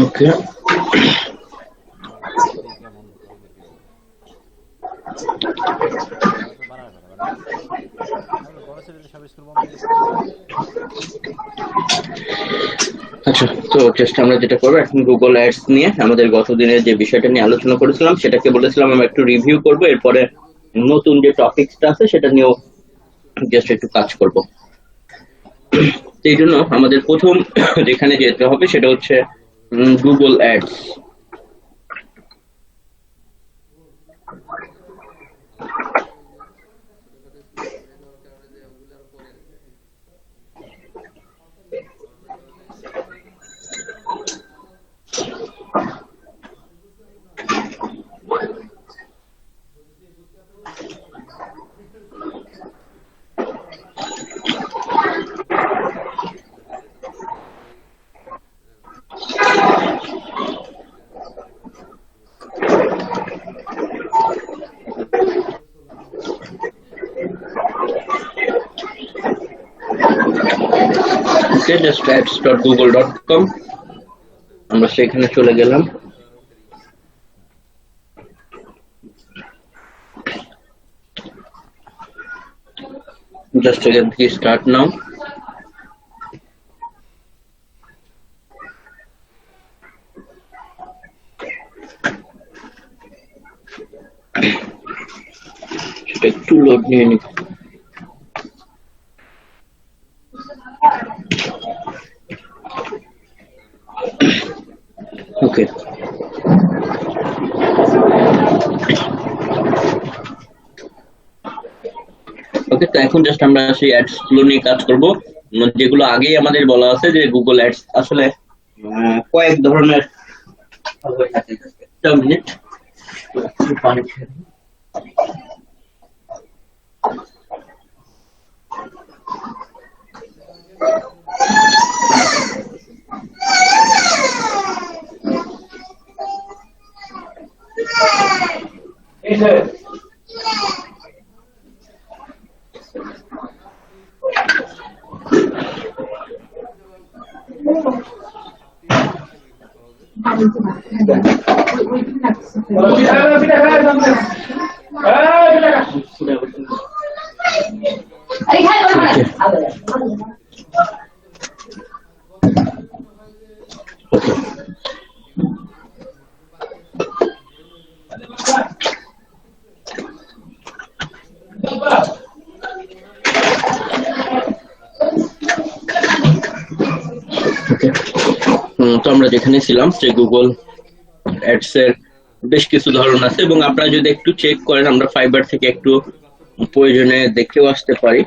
ওকে, আচ্ছা। তো জাস্ট আমরা যেটা করবো এখন গুগল অ্যাডস নিয়ে আমাদের গত দিনের যে বিষয়টা নিয়ে আলোচনা করেছিলাম সেটাকে বলেছিলাম আমরা একটু রিভিউ করব, এরপরে নতুন যে টপিকসটা আছে সেটা নিয়েও জাস্ট একটু কাজ করব। এই জন্য আমাদের প্রথম যেখানে যেতে হবে সেটা হচ্ছে গুগল অ্যাডস। just ads.google.com, আমরা সেখানে চলে গেলাম। just again please start now. সেটা একটু লোড নিয়ে নি। ওকে, ওকে, তো এখন জাস্ট আমরা সেই অ্যাডস গুলো নিয়ে কাজ করব, যেগুলো আগেই আমাদের বলা আছে যে গুগল অ্যাডস আসলে কয়েক ধরনের হয়ে থাকে। একটা মিনিট, পানি খেয়ে নিই। তো আমরা যেখানে ছিলাম যে গুগল অ্যাডস এর বেশ কিছু ধরন আছে, এবং আপনারা যদি একটু চেক করেন আমরা ফাইবার থেকে একটু প্রয়োজনে দেখেও আসতে পারি,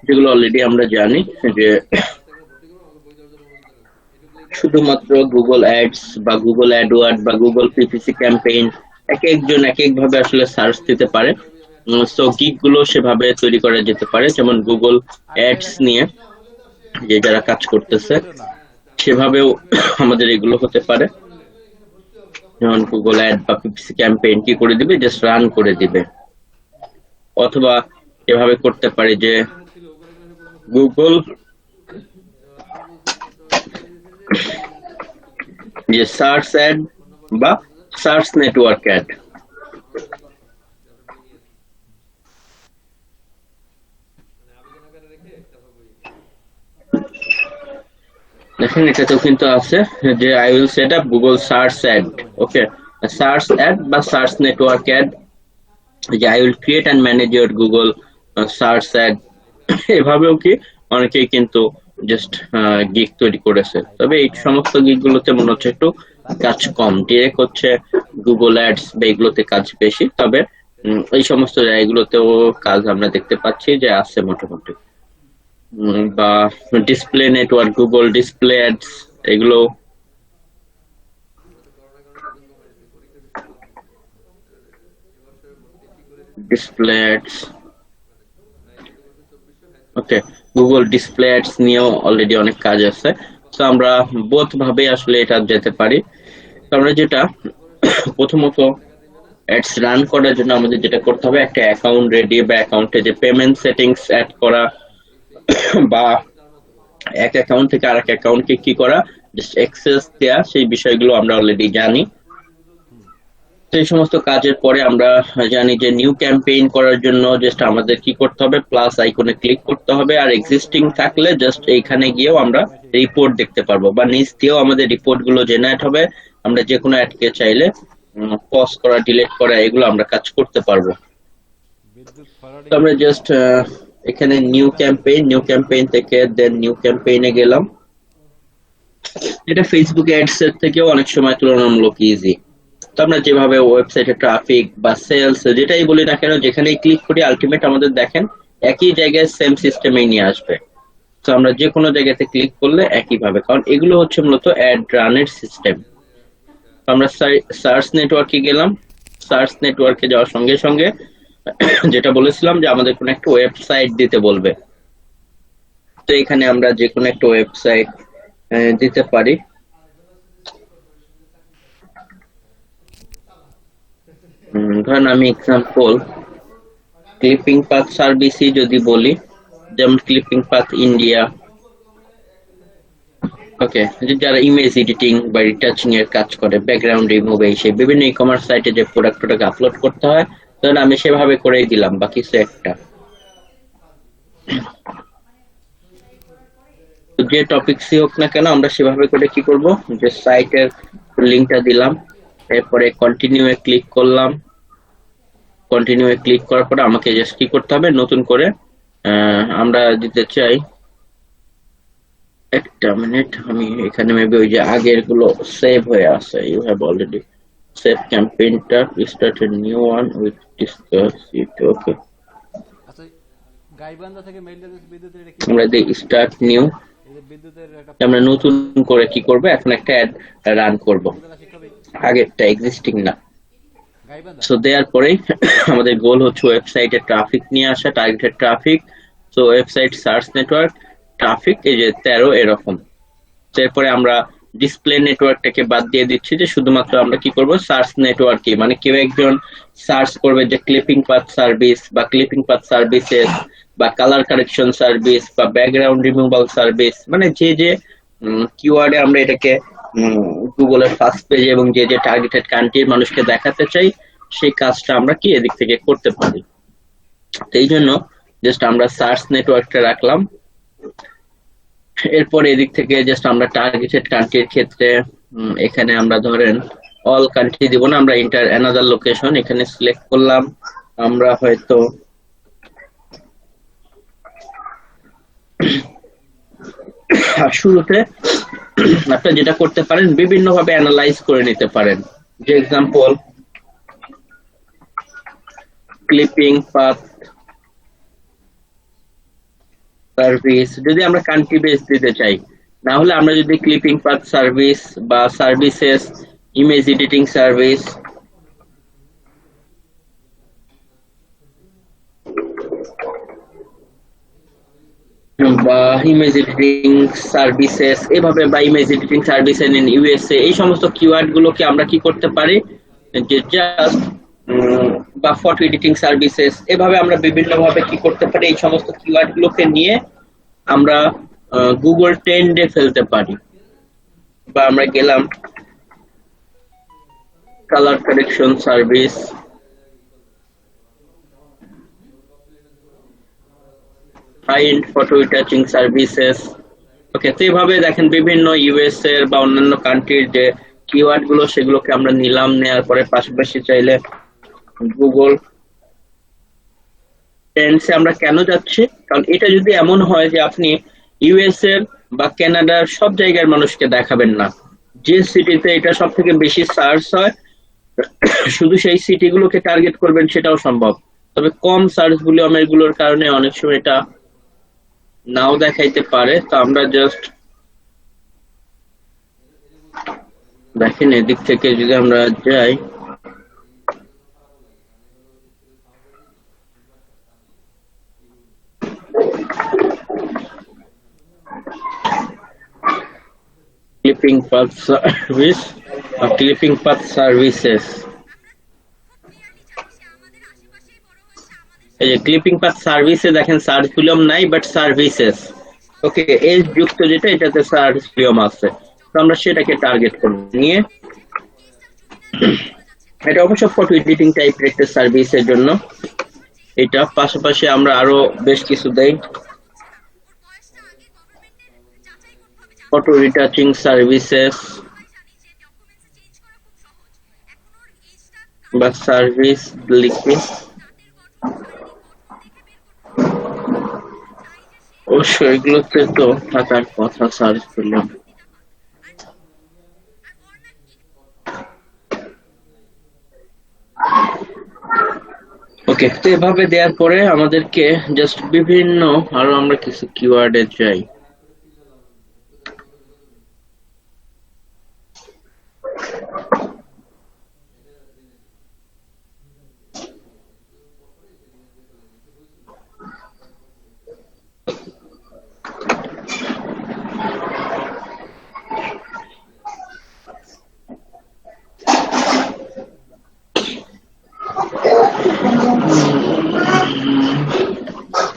যেগুলো অলরেডি আমরা জানি যে শুধুমাত্র গুগল অ্যাডস বা গুগল অ্যাডওয়ার্ড বা গুগল পিপিসি ক্যাম্পেইন এক একজন এক এক ভাবে আসলে সার্চ দিতে পারে। সো গিগ গুলো সেভাবে তৈরি করা যেতে পারে, যেমন গুগল অ্যাডস নিয়ে যে যারা কাজ করতেছে সেভাবেও আমাদের এগুলো হতে পারে। যেমন গুগল অ্যাড বা পিপিসি ক্যাম্পেইন কি করে দিবে, জাস্ট রান করে দিবে। অথবা এভাবে করতে পারে যে গুগল যে সার্চ অ্যাড বা সার্চ নেটওয়ার্ক অ্যাড। দেখেন এটাতেও কিন্তু আছে যে I will set up Google search add. Okay, search add বা সার্চ নেটওয়ার্ক অ্যাড, যে I will create and manage your Google search add. এভাবেও কি অনেকেই কিন্তু জাস্ট গিগ তৈরি করেছে, তবে এই সমস্ত গিগ গুলোতে মনে হচ্ছে একটু কাজ কম, ডিরেক্ট হচ্ছে গুগল অ্যাডস বা এগুলোতে কাজ বেশি। তবে এই সমস্ত জায়গাগুলোতেও কাজ আমরা দেখতে পাচ্ছি যে আছে মোটামুটি। বা display network, Google display ads, এগুলো ডিসপ্লে অ্যাডস। ওকে, গুগল ডিসপ্লে অ্যাডস নিয়েও অলরেডি অনেক কাজ আছে, তো আমরা বোথ ভাবে আসলে এটা যেতে পারি। তো আমরা যেটা প্রথমত অ্যাডস রান করার জন্য আমাদের যেটা করতে হবে, একটা অ্যাকাউন্ট রেডি বা অ্যাকাউন্টে যে পেমেন্ট সেটিংস অ্যাড করা বা এক অ্যাকাউন্ট থেকে আরেক অ্যাকাউন্টকে কি করা, জাস্ট অ্যাক্সেস দেয়া, সেই বিষয়গুলো আমরা অলরেডি জানি। তো এই সমস্ত কাজের পরে আমরা জানি যে নিউ ক্যাম্পেইন করার জন্য জাস্ট আমাদের কি করতে হবে, প্লাস আইকনে ক্লিক করতে হবে, আর এক্সিস্টিং থাকলে জাস্ট এইখানে গিয়েও আমরা রিপোর্ট দেখতে পারবো বা নিচ দিয়েও আমাদের রিপোর্ট গুলো জেনারেট হবে। আমরা যে কোনো অ্যাডকে চাইলে পজ করা, ডিলিট করা, এগুলো আমরা কাজ করতে পারবো। তো আমরা জাস্ট এখানে নিউ ক্যাম্পেইন থেকে দেন নিউ ক্যাম্পেইনে গেলাম। এটা ফেসবুক অ্যাডস এর থেকেও অনেক সময় তুলনামূলক ইজি। তো আমরা যেভাবে ওয়েবসাইটে ট্রাফিক বা সেলস যেটাই বলি না কেন, যেখানেই ক্লিক করি আলটিমেট আমাদের দেখেন একই জায়গায় সেম সিস্টেমেই নিয়ে আসবে। তো আমরা যে কোনো জায়গাতে ক্লিক করলে একই ভাবে, কারণ এগুলো হচ্ছে মূলত অ্যাড রানের সিস্টেম। আমরা সার্চ নেটওয়ার্কে গেলাম। সার্চ নেটওয়ার্কে যাওয়ার সঙ্গে সঙ্গে যেটা বলেছিলাম যে আমাদের কোনো একটা ওয়েবসাইট দিতে বলবে। তো এখানে আমরা যে কোনো একটা ওয়েবসাইট দিতে পারি। ধরেন আমি এক্সাম্পল ক্লিপিং পাথ সার্ভিসই যদি বলি, যেমন ক্লিপিং পাথ ইন্ডিয়া। ওকে, যারা ইমেজ এডিটিং বা রিটাচিং এর কাজ করে, ব্যাকগ্রাউন্ড রিমুভ, এই সেই বিভিন্ন ই কমার্স সাইটে যে প্রোডাক্টটাকে আপলোড করতে হয়, ধরেন আমি সেভাবে করেই দিলাম বা কিছু একটা। যে টপিকসই হোক না কেন আমরা সেভাবে করে কি করব, যে সাইটের লিংকটা দিলাম, এরপরে কন্টিনিউ এ ক্লিক করলাম। কন্টিনিউ এ ক্লিক করার পরে আমাকে জাস্ট কি করতে হবে, নতুন করে আমরা দিতে চাই, একটা মিনিট, আমি এখানে মেবি ওই যে আগের গুলো সেভ হয়ে আছে, ইউ হ্যাভ অলরেডি সেভ ক্যাম্পেইনটা, start a new one with discuss it. Okay, আচ্ছা, গাইবান্ধা থেকে মেইল দিয়েছে বিদ্যুতের, এটা কি আমরা দিই স্টার্ট নিউ। এই যে বিদ্যুতের একটা আমরা নতুন করে কি করব, এখন একটা অ্যাড রান করব, উপজেলা শিক্ষা আগেরটা এক্সিস্টিং না। গাইবান্ধা। সো দেওয়ার পরেই আমাদের গোল হচ্ছে ওয়েবসাইটে ট্রাফিক নিয়ে আসা, targeted traffic. So website search network traffic এই যে 13 এরকম। এরপরে আমরা ডিসপ্লে নেটওয়ার্কটাকে বাদ দিয়ে দিচ্ছি, যে শুধুমাত্র আমরা কি করব, সার্চ নেটওয়ার্কে, মানে কেউ একজন সার্চ করবে যে ক্লিপিং পাথ সার্ভিস বা ক্লিপিং পাথ সার্ভিসেস বা কালার কারেকশন সার্ভিস বা ব্যাকগ্রাউন্ড রিমুভাল সার্ভিস, মানে যে যে কিওয়ার্ডে আমরা এটাকে গুগলের ফার্স্ট পেজে এবং যে যে টার্গেটেড কান্ট্রির মানুষকে দেখাতে চাই, সেই কাজটা আমরা কি এদিক থেকে করতে পারি। তো এই জন্য জাস্ট আমরা সার্চ নেটওয়ার্কটা রাখলাম। এরপর এদিক থেকে জাস্ট আমরা টার্গেটেড কান্ট্রির ক্ষেত্রে এখানে আমরা ধরেন অল কান্ট্রি দিব না, আমরা ইন্টার অ্যানাদার লোকেশন এখানে সিলেক্ট করলাম। আমরা হয়তো শুরুতে আপনি যেটা করতে পারেন, বিভিন্ন ভাবে অ্যানালাইজ করে নিতে পারেন। যে এক্সাম্পল ক্লিপিং পাথ সার্ভিস, যদি আমরা কান্ট্রি বেস দিতে চাই, না হলে আমরা যদি ক্লিপিং পাথ সার্ভিস বা সার্ভিসেস, ইমেজ এডিটিং সার্ভিস বা ইমেজ এডিটিং সার্ভিসেস এভাবে, বা image editing service in USA, এই সমস্ত কিওয়ার্ড গুলোকে আমরা কি করতে পারি, যে জাস্ট বা ফটো এডিটিং সার্ভিসেস, এভাবে আমরা বিভিন্ন ভাবে কি করতে পারি, এই সমস্ত কিওয়ার্ড গুলোকে নিয়ে আমরা গুগল ট্রেন্ডে ফেলতে পারি। বা আমরা গেলাম colour correction service, high end photo retouching services. Okay, তো এইভাবে দেখেন বিভিন্ন ইউএস এর বা অন্যান্য কান্ট্রির যে কিওয়ার্ড গুলো সেগুলোকে আমরা নিলাম, নেওয়ার পরে পাশাপাশি চাইলে গুগল ট্রেন্ডসে আমরা কেন যাচ্ছি, কারণ এটা যদি এমন হয় যে আপনি ইউএস এর বা কানাডার সব জায়গার মানুষকে দেখাবেন না, যে সিটিতে এটা সব থেকে বেশি সার্চ হয় শুধু সেই সিটি গুলোকে টার্গেট করবেন, সেটাও সম্ভব। তবে কম সার্চ ভলিউম এগুলোর কারণে অনেক সময় এটা নাও দেখাইতে পারে। তো আমরা জাস্ট দেখেন এদিক থেকে যদি আমরা যাই, clipping path service or clipping path services, clipping path সার্ভিসে দেখেন সার্চ ভলিউম নাই, বাট সার্ভিসেস ওকে এজ যুক্ত যেটা এটাতে সার্চ ভলিউম আছে, তো আমরা সেটাকে টার্গেট করব নিয়ে। এটা অবশ্য ফটো এডিটিং টাইপের একটা সার্ভিসের জন্য। এটা পাশাপাশি আমরা আরো বেশ কিছু দেই, ফটো রিটাচিং সার্ভিসেস বা সার্ভিস লিখি, অবশ্য এগুলোতে তো থাকার কথা সার্চ করলাম। ওকে, তো এভাবে দেওয়ার পরে আমাদেরকে জাস্ট বিভিন্ন আরো আমরা কিছু কিওয়ার্ডে যাই।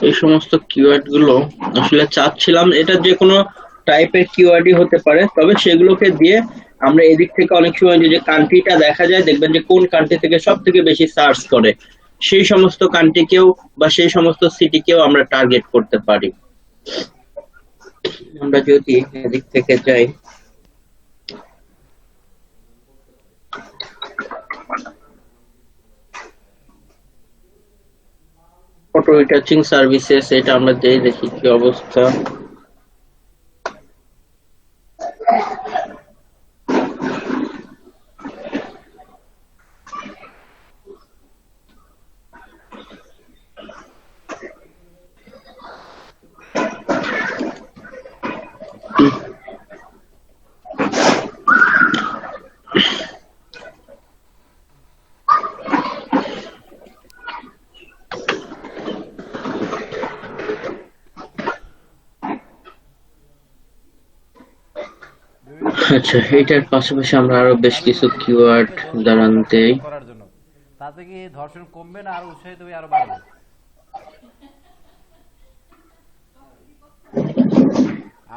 এই সমস্ত কিওয়ার্ড গুলো আসলে চাচ্ছিলাম, এটা যে কোনো টাইপের কিওয়ার্ডই হতে পারে, তবে সেগুলোকে দিয়ে আমরা এদিক থেকে অনেক সময় যে কান্ট্রিটা দেখা যায়, দেখবেন যে কোন কান্ট্রি থেকে সব থেকে বেশি সার্চ করে সেই সমস্ত কান্ট্রিকেও বা সেই সমস্ত সিটিকেও আমরা টার্গেট করতে পারি। আমরা যদি এদিক থেকে যাই, ফটো রিটাচিং সার্ভিসেস এটা আমরা দেখি কি অবস্থা। আচ্ছা, এটার পাশাপাশি আমরা আরো বেশ কিছু কিওয়ার্ড দাঁড়ান দেই করার জন্য, তাতে কি ধর্ষণ কমবে না আরো উৎসাহিত হয়ে আরো বাড়বে?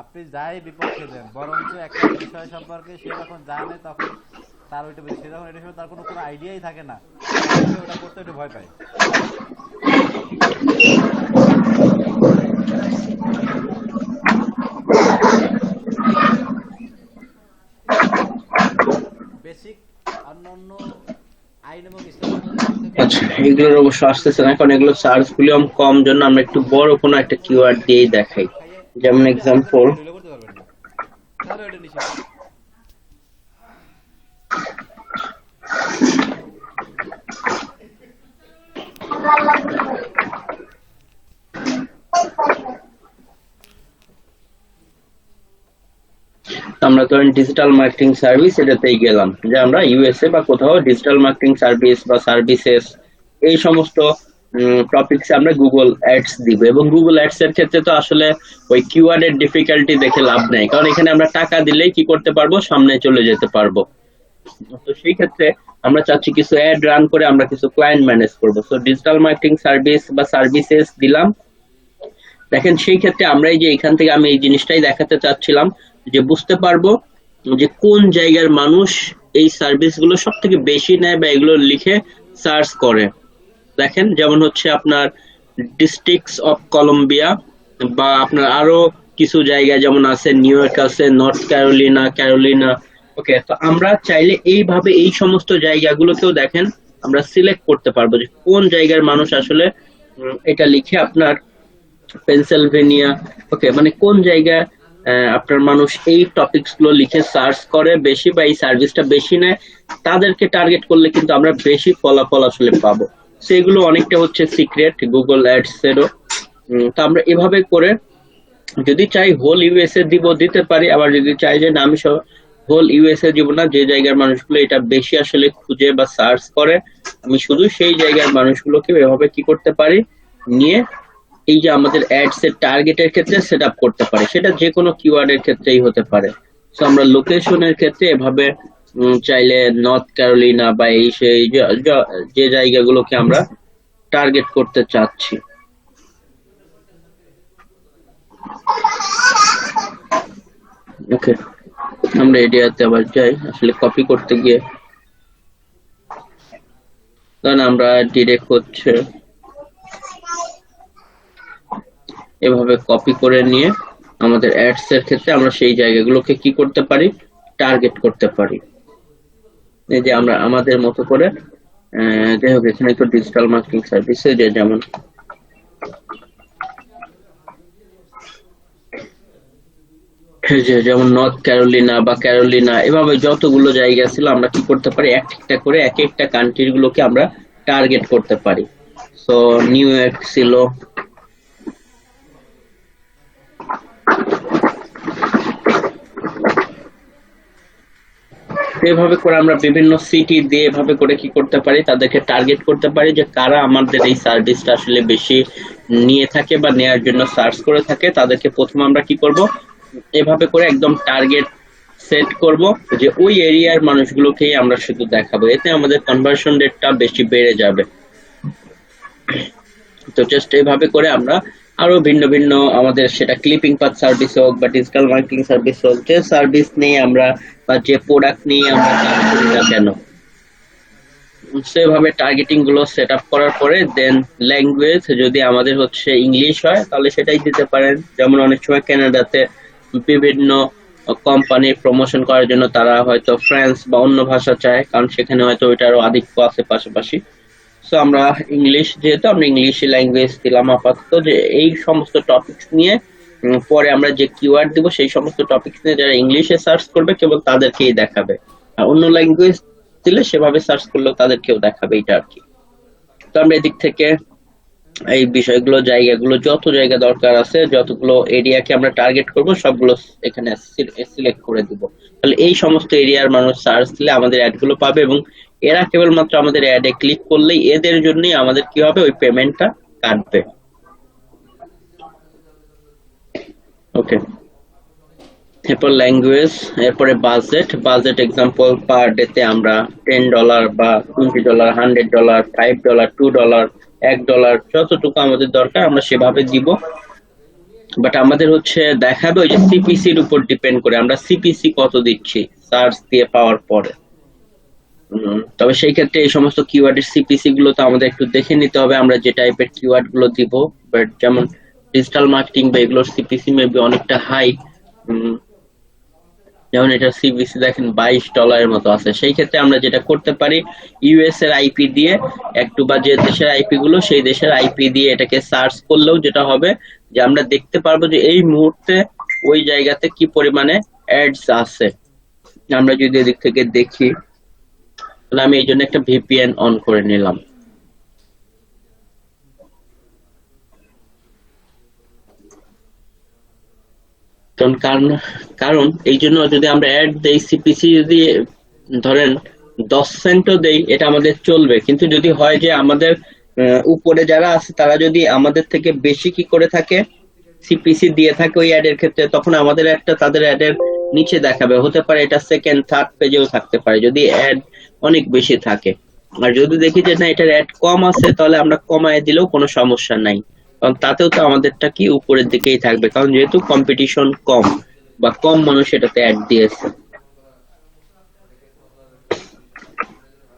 আপনি যাই বিপক্ষে দেন, বরঞ্চ একটা বিষয় সম্পর্কে সে যখন জানে তখন তার ওইটা সে যখন এটা তার কোনো আইডিয়াই থাকে না, সে ওটা করতে একটু ভয় পায়। বেসিক অন্যান্য আইন এবং আচ্ছা, এগুলোর অবশ্য আসতেছে না, কারণ এগুলো সার্চ ভলিউম কম জন্য আমরা একটু বড় কোনো একটা কিওয়ার্ড দিয়েই দেখাই। যেমন এক্সাম্পল, তাহলে ওটা নিষেধ। আমরা ধরেন ডিজিটাল মার্কেটিং সার্ভিস এটাতেই গেলাম, যে আমরা ইউএসএ বা কোথাও ডিজিটাল মার্কেটিং সার্ভিস বা সার্ভিসেস এই সমস্ত টপিকস আমরা গুগল অ্যাডস দিব। এবং গুগল অ্যাডস এর ক্ষেত্রে তো আসলে ওই কিওয়ার্ডের ডিফিকাল্টি দেখে লাভ নেই, কারণ এখানে আমরা টাকা দিলেই কি করতে পারবো, সামনে চলে যেতে পারবো। তো সেই ক্ষেত্রে আমরা চাচ্ছি কিছু অ্যাড রান করে আমরা কিছু ক্লায়েন্ট ম্যানেজ করবো। সো ডিজিটাল মার্কেটিং সার্ভিস বা সার্ভিসেস দিলাম। দেখেন সেই ক্ষেত্রে আমরা এই যে এখান থেকে আমি এই জিনিসটাই দেখাতে চাচ্ছিলাম যে বুঝতে পারবো যে কোন জায়গার মানুষ এই সার্ভিসগুলো সব থেকে বেশি নেয় বা এগুলো লিখে সার্চ করে। দেখেন যেমন হচ্ছে আপনার ডিস্ট্রিক্টস অফ কলম্বিয়া, বা আপনার আরো কিছু জায়গা যেমন আছে নিউ ইয়র্ক আছে, নর্থ ক্যারোলিনা। ওকে, তো আমরা চাইলে এইভাবে এই সমস্ত জায়গাগুলোকেও দেখেন আমরা সিলেক্ট করতে পারবো যে কোন জায়গার মানুষ আসলে এটা লিখে আপনার পেনসিলভেনিয়া, ওকে, মানে কোন জায়গায় আপনার মানুষ এই টপিকস গুলো লিখে সার্চ করে বেশি বা এই সার্ভিসটা বেশি নেয়, তাদেরকে টার্গেট করলে কিন্তু আমরা বেশি ফলাফল আসলে পাবো। সেগুলো অনেকটা হচ্ছে সিক্রেট গুগল অ্যাডস এরও। তো আমরা এভাবে করে যদি চাই হোল ইউএসএ দিতে পারি, আবার যদি চাই যে না আমি হোল ইউএসএ দিব না, যে জায়গার মানুষগুলো এটা বেশি আসলে খুঁজে বা সার্চ করে আমি শুধু সেই জায়গার মানুষগুলোকে এভাবে কি করতে পারি নিয়ে এই যে আমাদের অ্যাডস এর টার্গেটের ক্ষেত্রে সেট আপ করতে পারি, সেটা যে কোনো কিওয়ার্ডের ক্ষেত্রেই হতে পারে। তো আমরা লোকেশনের ক্ষেত্রে এভাবে চাইলে নর্থ ক্যারোলিনা বা এই সেই যে জায়গাগুলোকে আমরা টার্গেট করতে চাচ্ছি। ওকে, আমরা এরিয়াতে আবার যাই। আসলে কপি করতে গিয়ে কারণ আমরা ডিরেক্ট হচ্ছে এভাবে কপি করে নিয়ে আমাদের অ্যাডস এর ক্ষেত্রে আমরা সেই জায়গাগুলোকে কি করতে পারি, টার্গেট করতে পারি। এই যে আমরা আমাদের মতো করে যাই হোক, এখানে তো ডিজিটাল মার্কেটিং সার্ভিসে যেমন যেমন নর্থ ক্যারোলিনা বা ক্যারোলিনা, এভাবে যতগুলো জায়গা ছিল আমরা কি করতে পারি, একটা করে এক একটা কান্ট্রি গুলোকে আমরা টার্গেট করতে পারি। সো নিউ ইয়র্ক ছিল, এভাবে করে আমরা বিভিন্ন সিটি দিয়ে এভাবে করে কি করতে পারি, তাদেরকে টার্গেট করতে পারি যে কারা আমাদের এই সার্ভিসটা আসলে বেশি নিয়ে থাকে বা নেয়ার জন্য সার্চ করে থাকে। তাদেরকে প্রথমে আমরা কি করব, এভাবে করে একদম টার্গেট সেট করব যে ওই এরিয়ার মানুষগুলোকেই আমরা শুধু দেখাবো, এতে আমাদের কনভার্সন রেটটা বেশি বেড়ে যাবে। তো জাস্ট এইভাবে করে আমরা আরো ভিন্ন ভিন্ন আমাদের সেটা ক্লিপিং পাথ সার্ভিস হোক বা ডিজিটাল মার্কেটিং সার্ভিস হোক, যে সার্ভিস নিয়ে আমরা বা যে প্রোডাক্ট নিয়ে আমরা কাজ করি না কেন, সেভাবে টার্গেটিং গুলো সেট আপ করার পরে দেন ল্যাঙ্গুয়েজ যদি আমাদের হচ্ছে ইংলিশ হয় তাহলে সেটাই দিতে পারেন। যেমন অনেক সময় কানাডাতে বিভিন্ন কোম্পানির প্রমোশন করার জন্য তারা হয়তো ফ্রেঞ্চ বা অন্য ভাষা চায়, কারণ সেখানে হয়তো ওইটারও আধিক্য আছে পাশাপাশি। সো আমরা ইংলিশ, যেহেতু আমরা ইংলিশে ল্যাঙ্গুয়েজ দিলাম আপাতত, যে এই সমস্ত টপিকস নিয়ে পরে আমরা যে কিওয়ার্ড দিব সেই সমস্ত টপিকস নিয়ে যারা ইংলিশে সার্চ করবে কেবল তাদেরকেই দেখাবে, আর অন্য ল্যাঙ্গুয়েজ দিলে সেভাবে সার্চ করলেও তাদেরকেও দেখাবে, এটা আর কি। তো আমরা এদিক থেকে এই বিষয়গুলো জায়গাগুলো যত জায়গা দরকার আছে, যতগুলো এরিয়াকে আমরা টার্গেট করব সবগুলো এখানে সিলেক্ট করে দিব। তাহলে এই সমস্ত এরিয়ার মানুষ সার্চ দিলে আমাদের অ্যাড গুলো পাবে এবং এরা কেবলমাত্র আমাদের অ্যাডে ক্লিক করলেই এদের জন্যই আমাদের কি হবে, ওই পেমেন্টটা কাটবে। ওকে, এরপর ল্যাঙ্গুয়েজ, এরপরে বাজেট এক্সাম্পল পার ডেতে আমরা $10 বা $20, $100, $5, $2, $1, যতটুকু আমাদের দরকার আমরা সেভাবে দিব। বাট আমাদের হচ্ছে দেখাবে ওই যে সিপিসির উপর ডিপেন্ড করে আমরা সিপিসি কত দিচ্ছি সার্চ দিয়ে পাওয়ার পরে। তবে সেই ক্ষেত্রে এই সমস্ত কিওয়ার্ডের সিপিসি গুলো তো আমাদের একটু দেখে নিতে হবে আমরা যে টাইপের কিওয়ার্ড গুলো দিব। বাট যেমন ডিজিটাল মার্কেটিং বা এগুলোর সিপিসি মেবি অনেকটা হাই, যেমন এটা সিপিসি দেখেন $22 মতো আছে। সেই ক্ষেত্রে আমরা যেটা করতে পারি, ইউএস এর আইপি দিয়ে একটু বা যে দেশের আইপি গুলো সেই দেশের আইপি দিয়ে এটাকে সার্চ করলেও যেটা হবে যে আমরা দেখতে পারবো যে এই মুহূর্তে ওই জায়গাতে কি পরিমাণে অ্যাডস আছে। আমরা যদি এদিক থেকে দেখি তাহলে আমি এই জন্য একটা ভিপিএন অন করে নিলাম। কারণ এই জন্য যদি আমরা অ্যাড দেই, সিপিসি যদি ধরেন 10 সেন্টও দেই এটা আমাদের চলবে, কিন্তু যদি হয় যে আমাদের উপরে যারা আছে তারা যদি আমাদের থেকে বেশি কি করে থাকে সিপিসি দিয়ে থাকে ওই অ্যাড এর ক্ষেত্রে, তখন আমাদের একটা তাদের অ্যাড এর নিচে দেখাবে, হতে পারে এটা সেকেন্ড থার্ড পেজেও থাকতে পারে যদি অ্যাড অনেক বেশি থাকে। আর যদি দেখি যে না এটার অ্যাড কম আছে তাহলে আমরা কমায় দিলেও কোনো সমস্যা নাই, কারণ তাতেও তো আমাদেরটা কি উপরের দিকেই থাকবে, কারণ যেহেতু কম্পিটিশন কম বা কম মানুষ এটাতে অ্যাড দিয়েছে।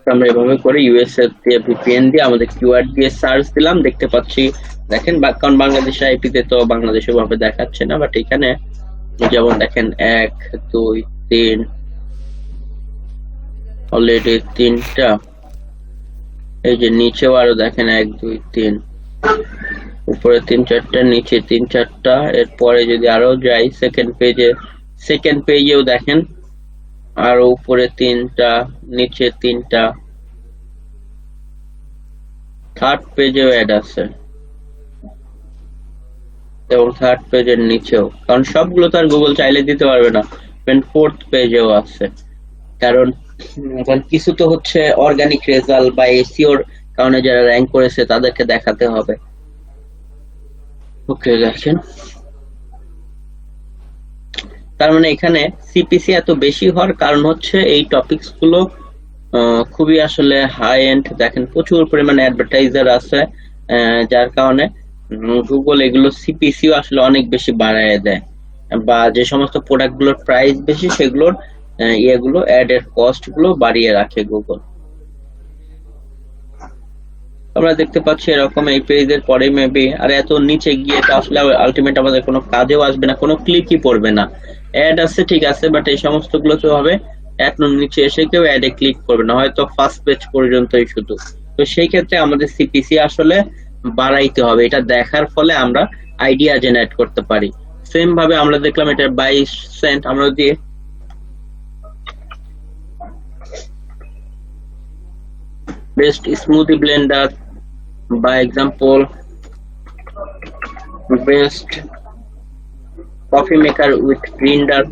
আমরা এভাবে করে ইউএস দিয়ে ভিপিএন দিয়ে আমাদের কিওয়ার্ড দিয়ে সার্চ দিলাম, দেখতে পাচ্ছি দেখেন, কারণ বাংলাদেশের আইপি তে তো বাংলাদেশে ভাবে দেখাচ্ছে না, বাট এখানে যেমন দেখেন 1 2 3 অলরেডি 3টা, এই যে নিচেও আরো দেখেন 1 2 3, উপরে 3 4টা, নিচে 3 4টা, এরপরে যদি আরো যাই সেকেন্ড পেজেও দেখেন আর উপরে 3টা, নিচে 3টা, থার্ড পেজেও অ্যাড আছে এবং থার্ড পেজের নিচেও, কারণ সবগুলো তো আর গুগল চাইলে দিতে পারবে না, ফোর্থ পেজেও আছে। কারণ কিছু তো হচ্ছে অর্গানিক রেজাল্ট বা এসইওর কারণে যারা র্যাঙ্ক করেছে তাদেরকে দেখাতে হবে। ওকে, দেখেন তার মানে এখানে সিপিসি এত বেশি হওয়ার কারণ হচ্ছে এই টপিকস গুলো খুবই আসলে হাই এন্ড, দেখেন প্রচুর পরিমাণে অ্যাডভার্টাইজার আছে যার কারণে গুগল এগুলো সিপিসিও আসলে অনেক বেশি বাড়ায় দেয়, বা যে সমস্ত প্রোডাক্ট গুলোর প্রাইস বেশি সেগুলোর ইয়েগুলো অ্যাড এর কস্ট গুলো বাড়িয়ে রাখে গুগল। আমরা দেখতে পাচ্ছি এরকম এই পেজের পরে মেবি আর এত নিচে গিয়ে তো আসলে আলটিমেট আমাদের কোনো কাজেও আসবে না, কোনো ক্লিকই পড়বে না। অ্যাড আছে ঠিক আছে, বাট এই সমস্ত গুলো তো হবে এত নিচে এসে কেউ অ্যাডে ক্লিক করবে না, হয়তো ফার্স্ট পেজ পর্যন্তই শুধু। তো সেই ক্ষেত্রে আমাদের সিপিসি আসলে বাড়াইতে হবে, এটা দেখার ফলে আমরা আইডিয়া জেনারেট করতে পারি। সেম ভাবে আমরা দেখলাম এটা 22 সেন্ট, আমরা যদি বেস্ট স্মুদি ব্লেন্ডার বা example best coffee maker with grinder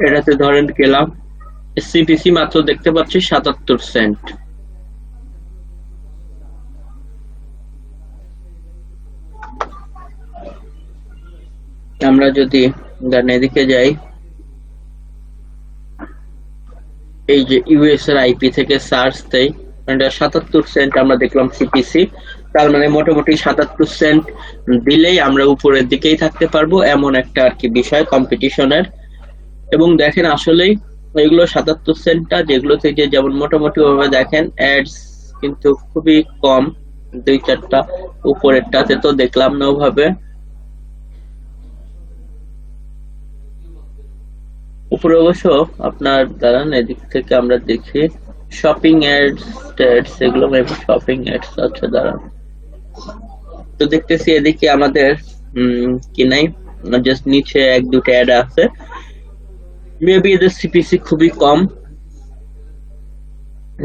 এটাতে ধরেন গেলাম, সিপিসি মাত্র দেখতে পাচ্ছি 77 সেন্ট। আমরা যদি এদিকে যাই, এই যে ইউএস এর আইপি থেকে সার্চ দেই, 77 সেন্ট আমরা দেখলাম সিপিসি। তার মানে মোটামুটি 77 সেন্ট দিলেই আমরা উপরের দিকেই থাকতে পারবো, এমন একটা আর কি বিষয় কম্পিটিশনের। এবং দেখেন আসলেই এগুলো 77 সেন্টটা যেগুলো থেকে যেমন মোটামুটি ভাবে দেখেন অ্যাডস কিন্তু খুবই কম, 2-4টা, উপরেরটাতে তো দেখলাম না ওভাবে। উপরে অবশ্য আপনার দাঁড়ান এদিক থেকে আমরা দেখি শপিং অ্যাডস, এগুলো শপিং অ্যাডস আছে, দাঁড়ান তো দেখতেছি এদিকে আমাদের কি নাই, জাস্ট নিচে 1-2টা অ্যাড আছে, মেবি এদের সিপিসি খুবই কম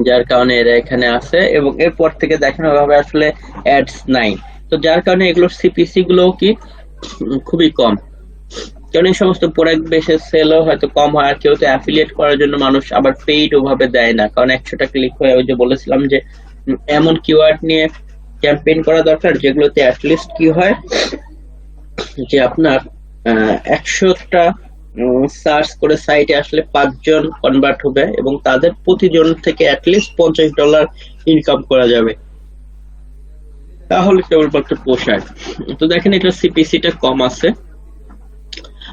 যার কারণে এরা এখানে আছে। এবং এরপর থেকে দেখেন ওইভাবে আসলে অ্যাডস নাই, তো যার কারণে এগুলোর সিপিসি গুলো কি খুবই কম, কারণ এই সমস্ত প্রোডাক্ট বেশি সেলও হয়তো কম হয়। আর কেউ তো অ্যাফিলিয়েট করার জন্য মানুষ আবার পেইড ওভাবে দেয় না, কারণ 100টা ক্লিক হয়ে, ওই যে বলেছিলাম যে এমন কিওয়ার্ড নিয়ে ক্যাম্পেইন করা দরকার যেগুলোতে অ্যাটলিস্ট কি হয় যে আপনার 100টা সার্চ করে সাইটে আসলে 5 জন কনভার্ট হবে এবং তাদের প্রতিজন থেকে অ্যাটলিস্ট $50 ইনকাম করা যাবে, তাহলে কেবলমাত্র পোষায়। তো দেখেন এটা সিপিসিটা কম আছে।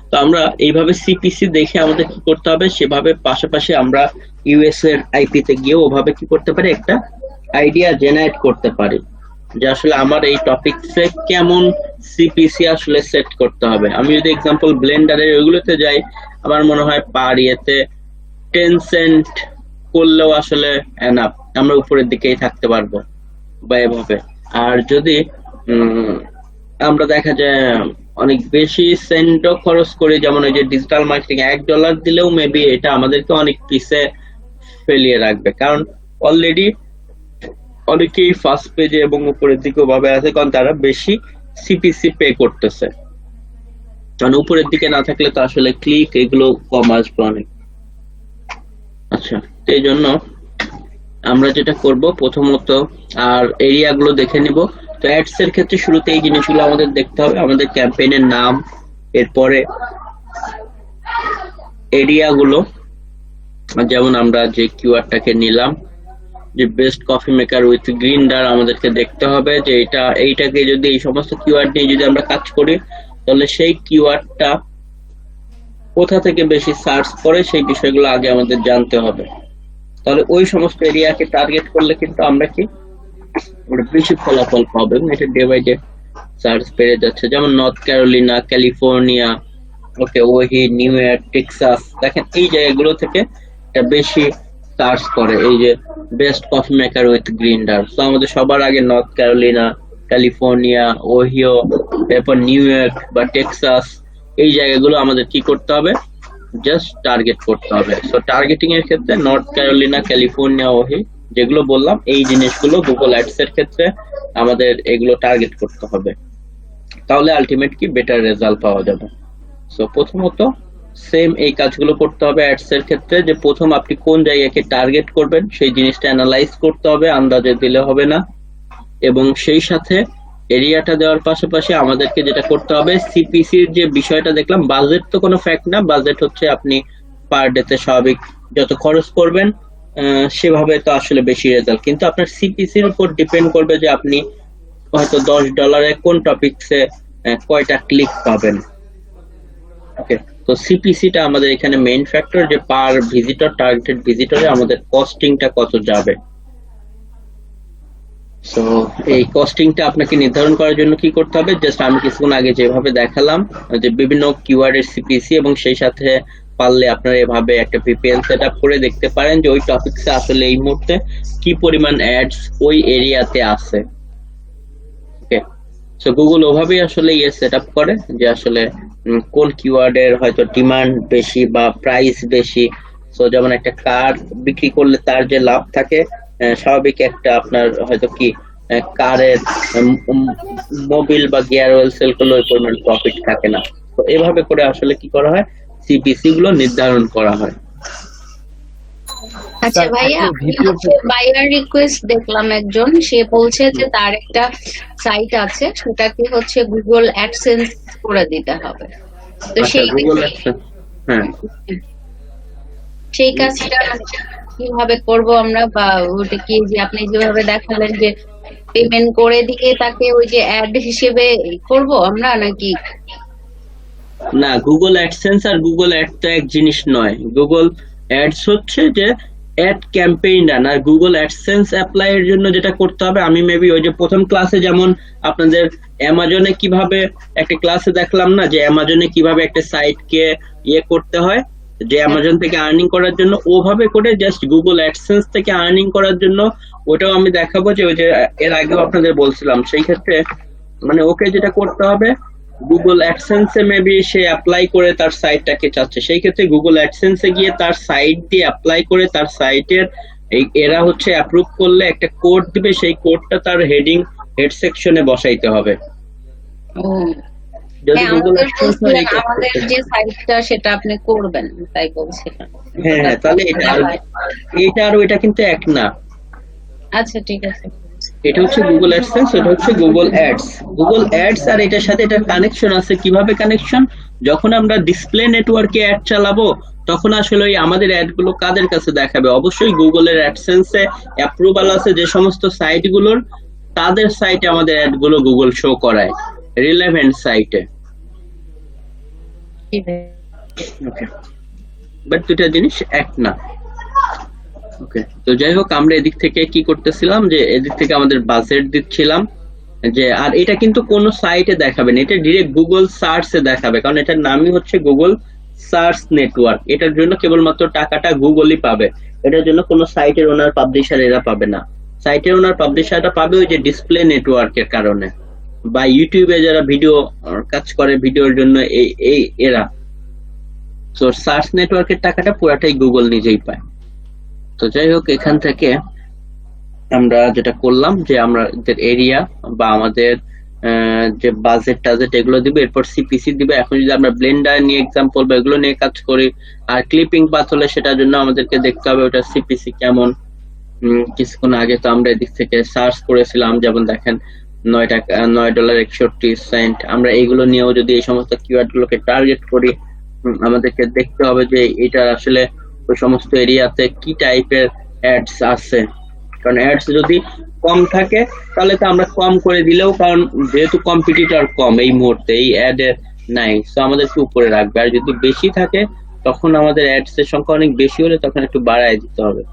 তো আমরা এইভাবে সিপিসি দেখে আমাদের কি করতে হবে, সেভাবে পাশাপাশি আমরা ইউএস এর আইপি তে গিয়ে ওভাবে কি করতে পারি, একটা আইডিয়া জেনারেট করতে পারি যে আসলে আমার এই টপিকসে কেমন সিপিসি আসলে সেট করতে হবে। আমি যদি এক্সাম্পল ব্লেন্ডারের ওইগুলোতে যাই, আমার মনে হয় পার ইয়েতে 10 সেন্ট করলেও আসলে এনাফ, আমরা উপরের দিকেই থাকতে পারবো বা এভাবে। আর যদি আমরা দেখা যায় অনেক বেশি সেন্টও খরচ করি, যেমন ওই যে ডিজিটাল মার্কেটিং $1 দিলেও মেবি এটা আমাদেরকে অনেক পিছে ফেলিয়ে রাখবে, কারণ অলরেডি অনেকেই ফার্স্ট পেজে এবং উপরের দিকে ভাবে আছে, কারণ তারা বেশি সিপিসি পে করতেছে, কারণ উপরের দিকে না থাকলে তো আসলে ক্লিক এগুলো কম আসবে অনেক। আচ্ছা, তো এই জন্য আমরা যেটা করব প্রথমত আর এরিয়া গুলো দেখে নিব। তো অ্যাডস এর ক্ষেত্রে শুরুতে এই জিনিসগুলো আমাদের দেখতে হবে, আমাদের ক্যাম্পেইনের নাম, এরপরে এরিয়া গুলো, যেমন আমরা যে কিওয়ার্ডটাকে নিলাম যে best coffee maker with grinder, আমাদেরকে দেখতে হবে যে এইটাকে যদি এই সমস্ত কিওয়ার্ড নিয়ে যদি আমরা কাজ করি তাহলে সেই কিওয়ার্ডটা কোথা থেকে বেশি সার্চ করে সেই বিষয়গুলো আগে আমাদের জানতে হবে। তাহলে ওই সমস্ত এরিয়াকে টার্গেট করলে কিন্তু আমরা কি বেশি ফলাফল পাবো, এবং এটা ডে বাই ডে সার্চ বেড়ে যাচ্ছে। যেমন নর্থ ক্যারোলিনা, ক্যালিফোর্নিয়া, ওকে, ওহি, নিউ ইয়র্ক, টেক্সাস, দেখেন এই জায়গাগুলো থেকে এটা বেশি সার্চ করে এই যে best coffee maker with grinder. তো আমাদের সবার আগে নর্থ ক্যারোলিনা, ক্যালিফোর্নিয়া, ওহিও, এরপর নিউ ইয়র্ক বা টেক্সাস, এই জায়গাগুলো আমাদের কি করতে হবে, জাস্ট টার্গেট করতে হবে। সো টার্গেটিং এর ক্ষেত্রে নর্থ ক্যারোলিনা, ক্যালিফোর্নিয়া, ওহি যেগুলো বললাম এই জিনিসগুলো গুগল অ্যাডস এর ক্ষেত্রে আমাদের এগুলো টার্গেট করতে হবে, তাহলে আলটিমেট কি বেটার রেজাল্ট পাওয়া যাবে। সো প্রথমত সেম এই কাজগুলো করতে হবে অ্যাডস এর ক্ষেত্রে, যে প্রথম আপনি কোন জায়গাকে টার্গেট করবেন সেই জিনিসটা অ্যানালাইজ করতে হবে, আন্দাজে দিলে হবে না। এবং সেই সাথে এরিয়াটা দেওয়ার পাশাপাশি আমাদেরকে যেটা করতে হবে, সিপিসির যে বিষয়টা দেখলাম, বাজেট তো কোনো ফ্যাক্ট না, বাজেট হচ্ছে আপনি পার ডে তে স্বাভাবিক যত খরচ করবেন সেভাবে তো আসলে বেশি রেজাল্ট, কিন্তু আপনার সিপিসির উপর ডিপেন্ড করবে যে আপনি হয়তো $10 কোন টপিকসে কয়টা ক্লিক পাবেন। ওকে, তো সিপিসিটা আমাদের এখানে মেইন ফ্যাক্টর, যে পার ভিজিটর, টার্গেটেড ভিজিটরে আমাদের কস্টিংটা কত যাবে। সো এই কস্টিংটা আপনাকে নির্ধারণ করার জন্য কি করতে হবে, জাস্ট আমি কিছুক্ষণ আগে যেভাবে দেখালাম যে বিভিন্ন কিওয়ার্ডের সিপিসি, এবং সেই সাথে পারলে আপনারা এভাবে একটা ভিপিএন সেটআপ করে দেখতে পারেন যে ওই টপিকসে আসলে এই মুহূর্তে কি পরিমাণ অ্যাডস ওই এরিয়াতে আছে। ওকে, সো গুগল ওভাবেই আসলে সেটআপ করে যে আসলে কোন কিওয়ার্ডের হয়তো ডিমান্ড বেশি বা প্রাইস বেশি। সো যেমন একটা কার বিক্রি করলে তার যে লাভ থাকে, স্বাভাবিক একটা আপনার হয়তো কি কারের মোবিল বা গিয়ার অয়েল সেল করলে ওই পরিমাণ প্রফিট থাকে না। তো এভাবে করে আসলে কি করা হয়, সিপিসি গুলো নির্ধারণ করা হয়। আচ্ছা স্যার ভাইয়া, একটু ভিপিএন বায়ার রিকোয়েস্ট দেখলাম একজন, সে বলছে যে তার একটা সাইট আছে, সেটাকে হচ্ছে গুগল অ্যাডসেন্স করে দিতে হবে। তো আচ্ছা, গুগল অ্যাডসেন্স, হ্যাঁ সেই কাজটা কিভাবে করব আমরা, বা ওটা কি যে আপনি যেভাবে দেখালেন যে পেমেন্ট করে দিয়ে তাকে ওই যে অ্যাড হিসেবে করব আমরা, নাকি? না, গুগল অ্যাডসেন্স আর গুগল অ্যাড তো এক জিনিস নয়। গুগল অ্যাডস হচ্ছে যে অ্যাড ক্যাম্পেইন রান, আর গুগল অ্যাডসেন্স অ্যাপ্লাই এর জন্য যেটা করতে হবে, আমি মেবি ওই যে প্রথম ক্লাসে যেমন আপনাদের অ্যামাজনে কিভাবে একটা ক্লাসে দেখলাম না, যে অ্যামাজনে কিভাবে একটা সাইটকে করতে হয়, যে অ্যামাজন থেকে আর্নিং করার জন্য, ওভাবে করে জাস্ট গুগল অ্যাডসেন্স থেকে আর্নিং করার জন্য ওটাও আমি দেখাবো। যে ওই যে এর আগেও আপনাদের বলছিলাম, সেই ক্ষেত্রে মানে ওকে যেটা করতে হবে, গুগল অ্যাডসেন্স এ মেবি সে অ্যাপ্লাই করে তার সাইটটাকে চাচ্ছে, সেই ক্ষেত্রে গুগল অ্যাডসেন্স এ গিয়ে তার সাইট দিয়ে অ্যাপ্লাই করে তার সাইটের এরা হচ্ছে অ্যাপ্রুভ করলে একটা কোড দিবে, সেই কোডটা তার হেড সেকশনে বসাইতে হবে। ও যদি হ্যাঁ, গুগল আমাদের অ্যাডসেন্স বলছিলেন আমাদের যে সাইটটা সেটা আপনি করবেন, তাই বলছিলেন। হ্যাঁ হ্যাঁ, তাহলে এটা আর ওইটা কিন্তু এক না। আচ্ছা ঠিক আছে। এটা হচ্ছে গুগল অ্যাডসেন্স, এটা হচ্ছে গুগল অ্যাডস। গুগল অ্যাডস আর এটার সাথে এটা কানেকশন আছে। কিভাবে কানেকশন, যখন আমরা ডিসপ্লে নেটওয়ার্কে অ্যাড চালাবো তখন আসলে ওই আমাদের অ্যাড গুলো কাদের কাছে দেখাবে, অবশ্যই গুগলের অ্যাডসেন্সে অ্যাপ্রুভাল আছে যে সমস্ত সাইট গুলোর, তাদের সাইটে আমাদের অ্যাড গুলো গুগল শো করায়, রিলেভেন্ট সাইটে। ওকে, বাট দুটা জিনিস এক না। ওকে, তো যাই হোক, আমরা এদিক থেকে কি করতেছিলাম, যে এদিক থেকে আমাদের বাজেট দিচ্ছিলাম, যে আর এটা কিন্তু কোন সাইটে দেখাবে না, এটা ডিরেক্ট গুগল সার্চে দেখাবে, কারণ এটার নামই হচ্ছে গুগল সার্চ নেটওয়ার্ক। এটার জন্য কেবলমাত্র টাকাটা গুগলই পাবে, এটার জন্য কোনো সাইটের ওনার পাবলিশার এরা পাবে না। সাইটের ওনার পাবলিশারটা পাবে ওই যে ডিসপ্লে নেটওয়ার্কের কারণে, বা ইউটিউবে যারা ভিডিও কাজ করে ভিডিওর জন্য এই এরা। তো সার্চ নেটওয়ার্কের টাকাটা পুরাটাই গুগল নিজেই পায়। তো যাই হোক, এখান থেকে আমরা যেটা করলাম, যে আমাদের এরিয়া বা আমাদের যে বাজেট টাজেট এগুলো দিবে, এরপর সিপিসি দিবে। এখন যদি আমরা ব্লেন্ডার নিয়ে এক্সাম্পল বা এগুলো নিয়ে কাজ করি, আর ক্লিপিং পাথ হলে সেটার জন্য আমাদেরকে দেখতে হবে ওটা সিপিসি কেমন। কিছুক্ষণ আগে তো আমরা এদিক থেকে সার্চ করেছিলাম, যেমন দেখেন $9.61। আমরা এইগুলো নিয়েও যদি এই সমস্ত কিওয়ার্ড গুলোকে টার্গেট করি, আমাদেরকে দেখতে হবে যে এটা আসলে ওই সমস্ত এরিয়াতে কি টাইপের অ্যাডস আছে। কারণ অ্যাডস যদি কম থাকে তাহলে তো আমরা কম করে দিলেও, কারণ যেহেতু কম্পিটিটর কম এই মুহূর্তে এই অ্যাড এর নাই, তো আমাদেরকে উপরে রাখবে। আর যদি বেশি থাকে তখন আমাদের অ্যাডস এর সংখ্যা অনেক বেশি হলে তখন একটু বাড়ায় দিতে হবে।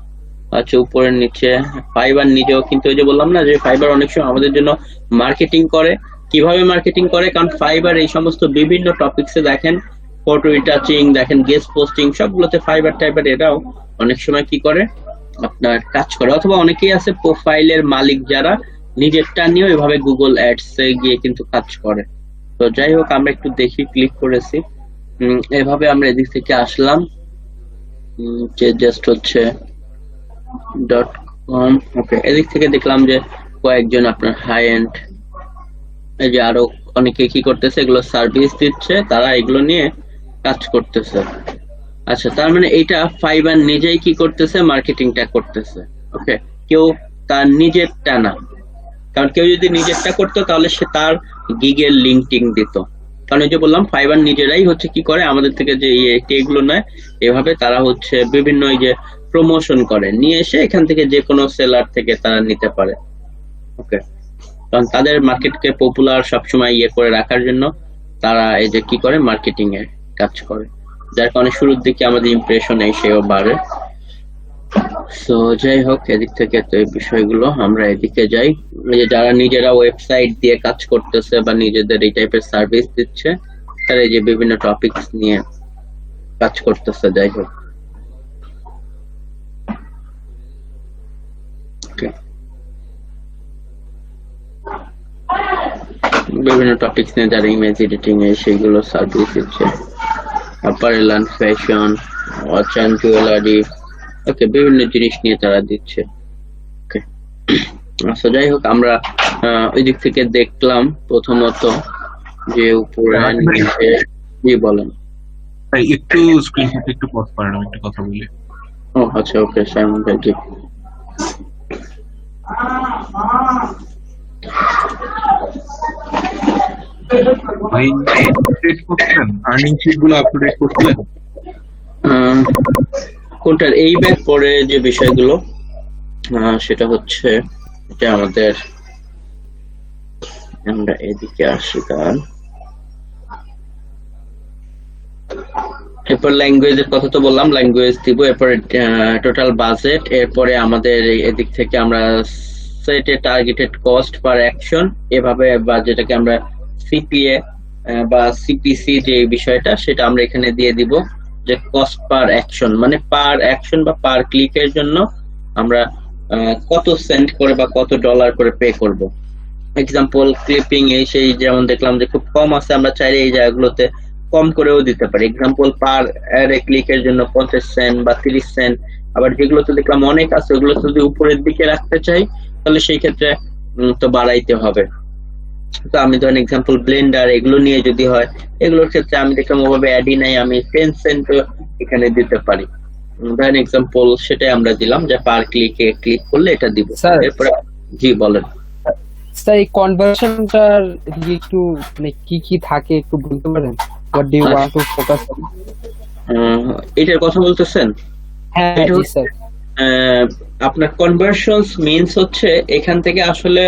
আচ্ছা, উপরে নিচে ফাইবার নিজেও কিন্তু ওই যে বললাম না, যে ফাইবার অনেক সময় আমাদের জন্য মার্কেটিং করে। কিভাবে মার্কেটিং করে, কারণ ফাইবার এই সমস্ত বিভিন্ন টপিকসে দেখেন, ফটো রিটাচিং দেখেন, গেস্ট পোস্টিং, সবগুলোতে ফাইবার টাইবার এরাও অনেক সময় কি করে আপনার কাজ করে। অথবা অনেকেই আছে প্রোফাইলের মালিক যারা নিজেরটা নিয়ে এভাবে গুগল অ্যাডস এ গিয়ে কিন্তু কাজ করে। তো যাই হোক, আমরা একটু দেখি, ক্লিক করেছি, এভাবে আমরা এদিক থেকে আসলাম, যে জাস্ট হচ্ছে .com। ওকে, এদিক থেকে দেখলাম যে কয়েকজন আপনার হাই এন্ড, এই যে আরো অনেকে কি করতেছে, এগুলো সার্ভিস দিচ্ছে, তারা এগুলো নিয়ে কাজ করতেছে। আচ্ছা, তার মানে এইটা ফাইবার নিজেই কি করতেছে, মার্কেটিংটা করতেছে। ওকে, কেউ তার নিজেরটা না, কারণ কেউ যদি নিজেরটা করতো তাহলে সে তার গিগের লিঙ্কিং দিত। কারণ এই যে বললাম, ফাইবার নিজেরাই হচ্ছে কি করে আমাদের থেকে যে এগুলো নেয়, এভাবে তারা হচ্ছে বিভিন্ন এই যে প্রমোশন করে, নিয়ে এসে এখান থেকে যে কোনো সেলার থেকে তারা নিতে পারে। ওকে, তো কারণ তাদের মার্কেটকে পপুলার সবসময় ইয়ে করে রাখার জন্য তারা এই যে কি করে, মার্কেটিং এর কাজ করে, যার কারণে শুরুর দিকে আমাদের ইমপ্রেশন সেও বাড়ে। সো যাই হোক, এদিক থেকে তো এই বিষয়গুলো, আমরা এদিকে যাই। এই যে যারা নিজেরা ওয়েবসাইট দিয়ে কাজ করতেছে বা নিজেদের এই টাইপের সার্ভিস দিচ্ছে, তারা এই যে বিভিন্ন টপিকস নিয়ে কাজ করতেছে। যাই হোক, Okay. বিভিন্ন টপিকস নিয়ে যারা ইমেজ এডিটিং এ সেগুলো সার্ভিস দিচ্ছে, apparel and fashion, watch and jewellery, okay, বিভিন্ন জিনিস নিয়ে তারা দিচ্ছে। ওকে, আচ্ছা যাই হোক, আমরা ওই দিক থেকে দেখলাম প্রথমত যে উপরে নিচে। জি বলেন। ভাই একটু স্ক্রিনশট একটু পজ করেন, আমি একটা কথা বলি। ও আচ্ছা, ওকে সাইমন ভাই, জি। ভাই আপডেট করছেন, আর্নিং শিট গুলো আপডেট করছেন? কোনটার? এই ব্যাগ পরে যে বিষয়গুলো, সেটা হচ্ছে এটা আমাদের, আমরা এদিকে আসি। কারণ এরপর ল্যাঙ্গুয়েজের কথা তো বললাম, ল্যাঙ্গুয়েজ দিব, এরপরে টোটাল বাজেট, এরপরে আমাদের এদিক থেকে আমরা সেটে টার্গেটেড কস্ট পার অ্যাকশন, এভাবে, বা যেটাকে আমরা সিপিএ বা সিপিসি যে বিষয়টা, সেটা আমরা এখানে দিয়ে দিব যে কস্ট পার অ্যাকশন, মানে পার অ্যাকশন বা পার ক্লিকের জন্য আমরা কত সেন্ট করে বা কত ডলার করে পে করব। এক্সাম্পল ক্লিপিং এই সেই, যেমন দেখলাম যে খুব কম আছে, আমরা চাইলে এই জায়গাগুলোতে কম করেও দিতে পারি। এক্সাম্পল পার ক্লিকের জন্য 50 সেন্ট বা 30 সেন্ট। আবার যেগুলোতে দেখলাম অনেক আছে, ওগুলো যদি উপরের দিকে রাখতে চাই, তাহলে সেই ক্ষেত্রে তো বাড়াইতে হবে। তো আমি ধরেন এক্সাম্পল ব্লেন্ডার, এগুলো নিয়ে যদি হয়, এগুলোর ক্ষেত্রে আমি দেখলাম ওভাবে অ্যাডই নাই, আমি 10 সেন্ট এখানে দিতে পারি। ধরেন এক্সাম্পল সেটাই আমরা দিলাম যে পার ক্লিকে ক্লিক করলে এটা দিব। এরপরে জি বলেন। স্যার এই কনভার্সনটার একটু মানে কি কি থাকে একটু বলতে পারেন? What do you want to focus on? এটার কথা বলতেছেন? হ্যাঁ জি স্যার। আপনার কনভার্সনস মিন্স হচ্ছে এখান থেকে আসলে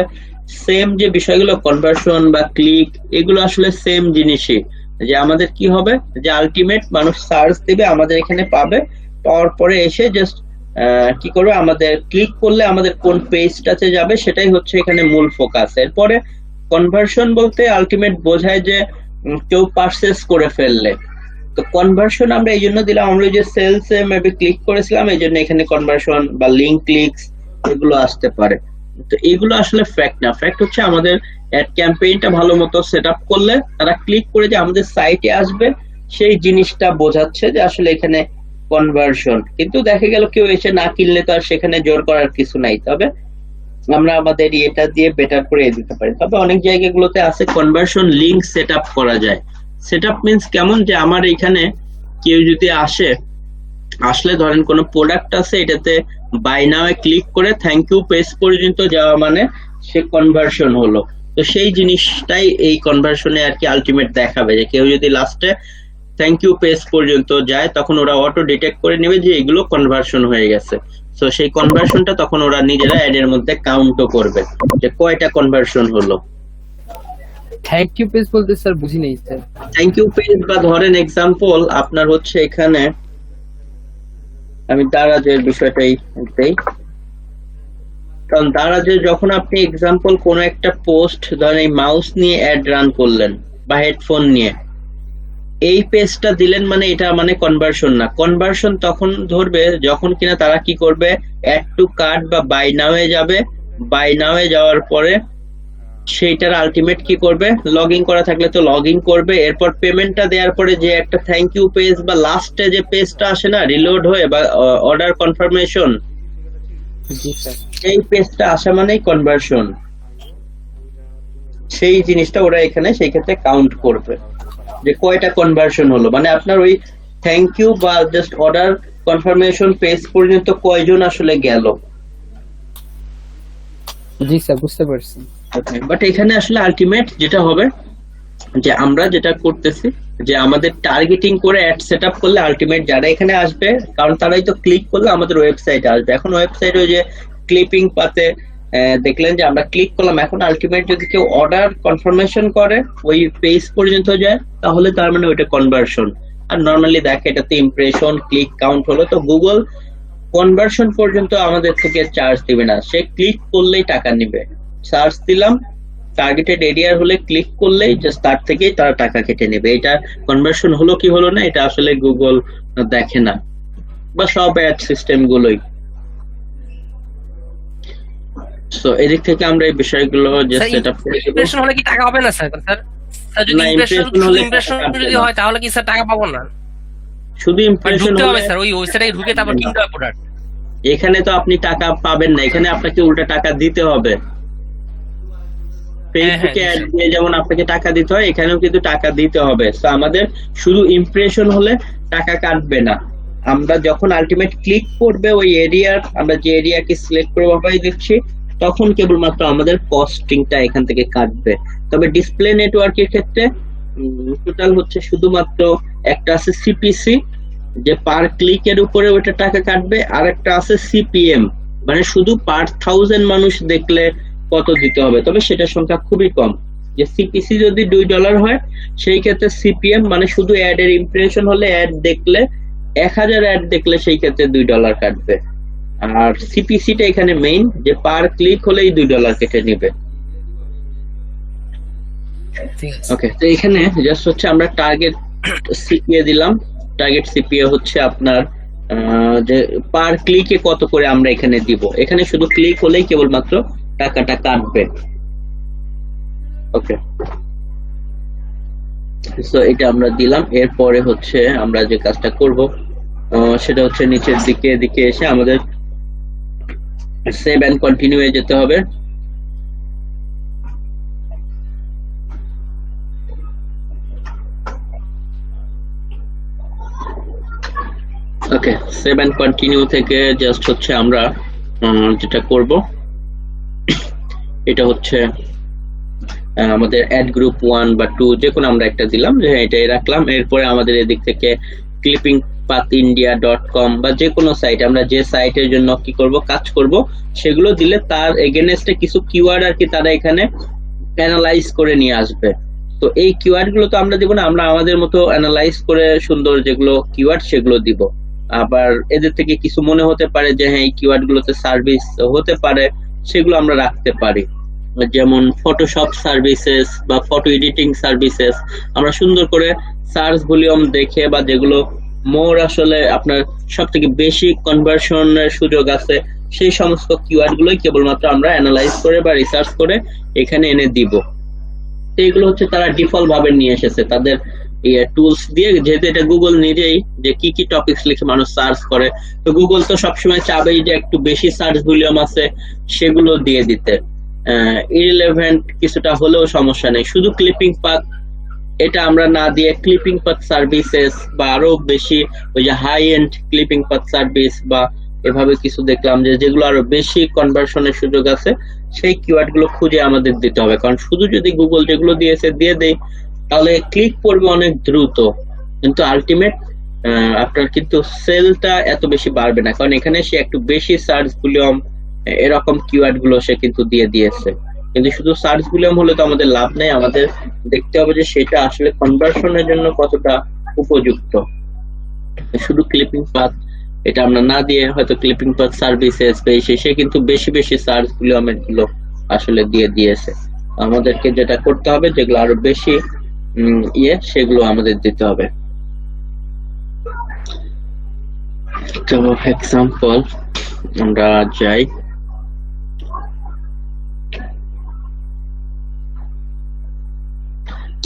সেম যে বিষয়গুলো, কনভার্সন বা ক্লিক, এগুলো আসলে সেম জিনিসই। যে আমাদের কি হবে, যে আলটিমেট মানুষ সার্চ দিবে, আমাদের এখানে পাবে, পাওয়ার পরে এসে জাস্ট কি করবে, আমাদের ক্লিক করলে আমাদের কোন পেজটাতে যাবে, সেটাই হচ্ছে এখানে মূল ফোকাস। এরপরে কনভার্সন বলতে আলটিমেট বোঝায় যে কেউ পারচেস করে ফেললে। তো কনভার্সন আমরা এই জন্য দিলাম, আমরা যে সেলস এ মেবি ক্লিক করেছিলাম, এই জন্য এখানে কনভার্সন বা লিঙ্ক ক্লিকস এগুলো আসতে পারে। তো এগুলো আসলে ফ্যাক্ট না, ফ্যাক্ট হচ্ছে আমাদের অ্যাড ক্যাম্পেইনটা ভালো মতো সেট আপ করলে তারা ক্লিক করে যে আমাদের সাইটে আসবে, সেই জিনিসটা বোঝাচ্ছে যে আসলে এখানে কনভার্সন। কিন্তু দেখা গেল কেউ এসে না কিনলে তো আর সেখানে জোর করার কিছু নাই, তবে আমরা আমাদের এটা দিয়ে বেটার করে দিতে পারি। তবে অনেক জায়গাগুলোতে আছে কনভার্সন লিংক সেট আপ করা যায়। সেট আপ মিনস কেমন, যে আমার এখানে কেউ যদি আসলে ধরেন কোনো প্রোডাক্ট আছে, এটাতে বাই নাও এ ক্লিক করে থ্যাংক ইউ পেজ পর্যন্ত যাওয়া মানে সে কনভার্সন হলো। তো সেই জিনিসটাই এই কনভার্সনে আর কি আলটিমেট দেখাবে, যে কেউ যদি লাস্টে থ্যাংক ইউ পেজ পর্যন্ত যায়, তখন ওরা অটো ডিটেক্ট করে নেবে যে এগুলো কনভার্সন হয়ে গেছে। তো সেই কনভার্সনটা তখন ওরা নিজেরা অ্যাড এর মধ্যে কাউন্টও করবে যে কয়টা কনভার্সন হলো। থ্যাংক ইউ পেজ বলতে স্যার বুঝি নাই স্যার। থ্যাংক ইউ পেজ বা ধরেন এক্সাম্পল আপনার হচ্ছে এখানে, আমি দারাজের বিষয়টাই দেই, কারণ দারাজে যখন আপনি এক্সাম্পল কোন একটা পোস্ট, ধরেন এই মাউস নিয়ে অ্যাড রান করলেন বা হেডফোন নিয়ে, এই পেজটা দিলেন, মানে এটা মানে কনভার্সন না। কনভার্সন তখন ধরবে যখন কিনা তারা কি করবে, অ্যাড টু কার্ট বা বাই নাও এ যাবে, বাই নাও এ যাওয়ার পরে সেইটার আলটিমেট কি করবে, লগ ইন করা থাকলে তো লগ ইন করবে, এরপর পেমেন্টটা দেওয়ার পরে যে একটা থ্যাংক ইউ পেজ বা লাস্টে যে পেজটা আসে না রিলোড হয়ে বা অর্ডার কনফার্মেশন, জি স্যার। সেই পেজটা আসা মানেই কনভার্সন। সেই জিনিসটা ওরা এখানে সেই ক্ষেত্রে কাউন্ট করবে যে কয়টা কনভার্সন হলো, মানে আপনার ওই থ্যাংক ইউ বা জাস্ট অর্ডার কনফার্মেশন পেজ পর্যন্ত কয়জন আসলে গেল। জি স্যার বুঝতে পারছি। বাট এখানে আসলে আলটিমেট যেটা হবে, যে আমরা যেটা করতেছি যে আমাদের টার্গেটিং করে অ্যাড সেটআপ করলে আলটিমেট যারা এখানে আসবে, কারণ তারাই তো ক্লিক করলে আমাদের ওয়েবসাইটে আসবে। এখন ওয়েবসাইটে ওই যে ক্লিপিং পাতে দেখলেন যে আমরা ক্লিক করলাম, এখন আলটিমেট যদি কেউ অর্ডার কনফার্মেশন করে ওই পেজ পর্যন্ত যায় তাহলে তার মানে ওইটা কনভার্সন। আর নর্মালি দেখে এটাতে ইমপ্রেশন ক্লিক কাউন্ট হলো, তো গুগল কনভার্সন পর্যন্ত আমাদের থেকে চার্জ দিবে না, সে ক্লিক করলেই টাকা নিবে। সার্চ দিলাম, টার্গেটেড এরিয়া হলে ক্লিক করলেই জাস্ট তার থেকেই তারা টাকা কেটে নেবে। এটা কনভার্সন হলো কি হলো না এটা আসলে গুগল দেখে না, বা সব অ্যাড সিস্টেম গুলোই। সো এদিক থেকে আমরা এই বিষয়গুলো যে স্যার সেটআপ করে দেব। ইমপ্রেশন হলে কি টাকা হবে না স্যার? স্যার স্যার যদি না, ইমপ্রেশন impression হলে ইমপ্রেশন টাকা পাবে যদি না। হয় তাহলে কি স্যার টাকা পাবো না? শুধু মানে ইমপ্রেশন ঢুকতে হবে হলে স্যার, ওই ওয়েবসাইটে ঢুকে তারপর কিনতে হবে প্রোডাক্ট। এখানে তো আপনি টাকা পাবেন না, এখানে আপনাকে উল্টা টাকা দিতে হবে। ফেসবুকে অ্যাড দিয়ে যেমন আপনাকে টাকা দিতে হয়, এখানেও কিন্তু টাকা দিতে হবে। তো আমাদের শুধু ইমপ্রেশন হলে টাকা কাটবে না, আমরা যখন আলটিমেট ক্লিক করবে ওই এরিয়ার, আমরা যে এরিয়াকে সিলেক্ট করে বাবাই দিচ্ছি তখন কেবলমাত্র আমাদের কস্টিংটা এখান থেকে কাটবে। তবে ডিসপ্লে নেটওয়ার্কের ক্ষেত্রে টোটাল হচ্ছে শুধুমাত্র একটা আছে সিপিসি, যে পার ক্লিকের উপরে ওটা টাকা কাটবে, আর একটা আছে সিপিএম, মানে শুধু পার 1000 মানুষ দেখলে কত দিতে হবে, তবে সেটার সংখ্যা খুবই কম। যে সিপিসি যদি $2 হয় সেই ক্ষেত্রে সিপিএম মানে শুধু অ্যাড এর ইমপ্রেশন হলে, অ্যাড দেখলে 1000 অ্যাড দেখলে সেই ক্ষেত্রে $2 কাটবে। আর সিপিসিটা এখানে মেইন, যে পার ক্লিক হলেই $2 কেটে নেবে। ঠিক আছে। ওকে, তো এখানে জাস্ট হচ্ছে আমরা টার্গেট সিপিএ দিলাম। টার্গেট সিপিএ হচ্ছে আপনার যে পার ক্লিকে কত করে আমরা এখানে দিব, এখানে শুধু ক্লিক হলেই কেবলমাত্র টাকাটা কাটবে। ওকে, সো এটা আমরা দিলাম। এরপরে হচ্ছে আমরা যে কাজটা করব সেটা হচ্ছে নিচের দিকে এসে আমাদের সেভ এন্ড কন্টিনিউ এ যেতে হবে। ওকে, সেভ এন্ড কন্টিনিউ থেকে জাস্ট হচ্ছে আমরা যেটা করব এটা হচ্ছে আমাদের অ্যাড গ্রুপ 1 বা 2 যে কোনো আমরা একটা দিলাম, যে এটাই রাখলাম। এরপরে আমাদের এদিক থেকে clippingpathindia.com বা যে কোনো সাইট, আমরা যে সাইটের জন্য কি করব কাজ করব সেগুলো দিলে তার এগেইনস্টে কিছু কিওয়ার্ড আর কি তারা এখানে অ্যানালাইজ করে নিয়ে আসবে। তো এই কিওয়ার্ড গুলো তো আমরা দিব না, আমরা আমাদের মতো অ্যানালাইজ করে সুন্দর যেগুলো কিওয়ার্ড সেগুলো দিব। আবার এদের থেকে কিছু মনে হতে পারে যে হ্যাঁ এই কিওয়ার্ড গুলোতে সার্ভিস হতে পারে, সেগুলো আমরা রাখতে পারি। যেমন ফটোশপ সার্ভিসেস বা ফটো এডিটিং সার্ভিসেস, আমরা সুন্দর করে সার্চ ভলিউম দেখে বা যেগুলো মোর আসলে আপনার সব থেকে বেশি কনভার্সনের সুযোগ আছে সেই সমস্ত কিওয়ার্ড গুলোই কেবলমাত্র আমরা অ্যানালাইজ করে বা রিসার্চ করে এখানে এনে দিব। তো এগুলো হচ্ছে তারা ডিফল্ট ভাবে নিয়ে এসেছে তাদের টুলস দিয়ে, যেহেতু এটা গুগল নিজেই যে কি কি টপিকস লিখে মানুষ সার্চ করে, তো গুগল তো সবসময় চাবেই যে একটু বেশি সার্চ ভলিউম আছে সেগুলো দিয়ে দিতে। ইররিলেভেন্ট কিছুটা হলেও সমস্যা নেই, শুধু ক্লিপিং পাথ এটা আমরা না দিয়ে ক্লিপিং পাথ সার্ভিসেস বা আরো বেশি ওই যে high end clipping path service বা এভাবে কিছু দেখলাম যে যেগুলো আরো বেশি কনভার্সনের সুযোগ আছে সেই কিওয়ার্ড গুলো খুঁজে আমাদের দিতে হবে। কারণ শুধু যদি গুগল যেগুলো দিয়েছে দিয়ে দেয় তাহলে ক্লিক করবে অনেক দ্রুত, কিন্তু আলটিমেট আপনার কিন্তু সেলটা এত বেশি বাড়বে না, কারণ এখানে সে একটু বেশি সার্চ ভলিউম এরকম কিওয়ার্ড গুলো সে কিন্তু দিয়ে দিয়েছে। কিন্তু শুধু সার্চ ভলিউম হলে তো আমাদের লাভ নেই, আমাদের দেখতে হবে যে সেটা আসলে কনভার্সনের জন্য কতটা উপযুক্ত। শুধু ক্লিপিং পাথ এটা আমরা না দিয়ে হয়তো ক্লিপিং পাথ সার্ভিসেস পেয়েছে, সে কিন্তু বেশি বেশি সার্চ ভলিউমের গুলো আসলে দিয়ে দিয়েছে। আমাদেরকে যেটা করতে হবে যেগুলো আরো বেশি সেগুলো আমাদের দিতে হবে। তো এক্সাম্পল আমরা যাই,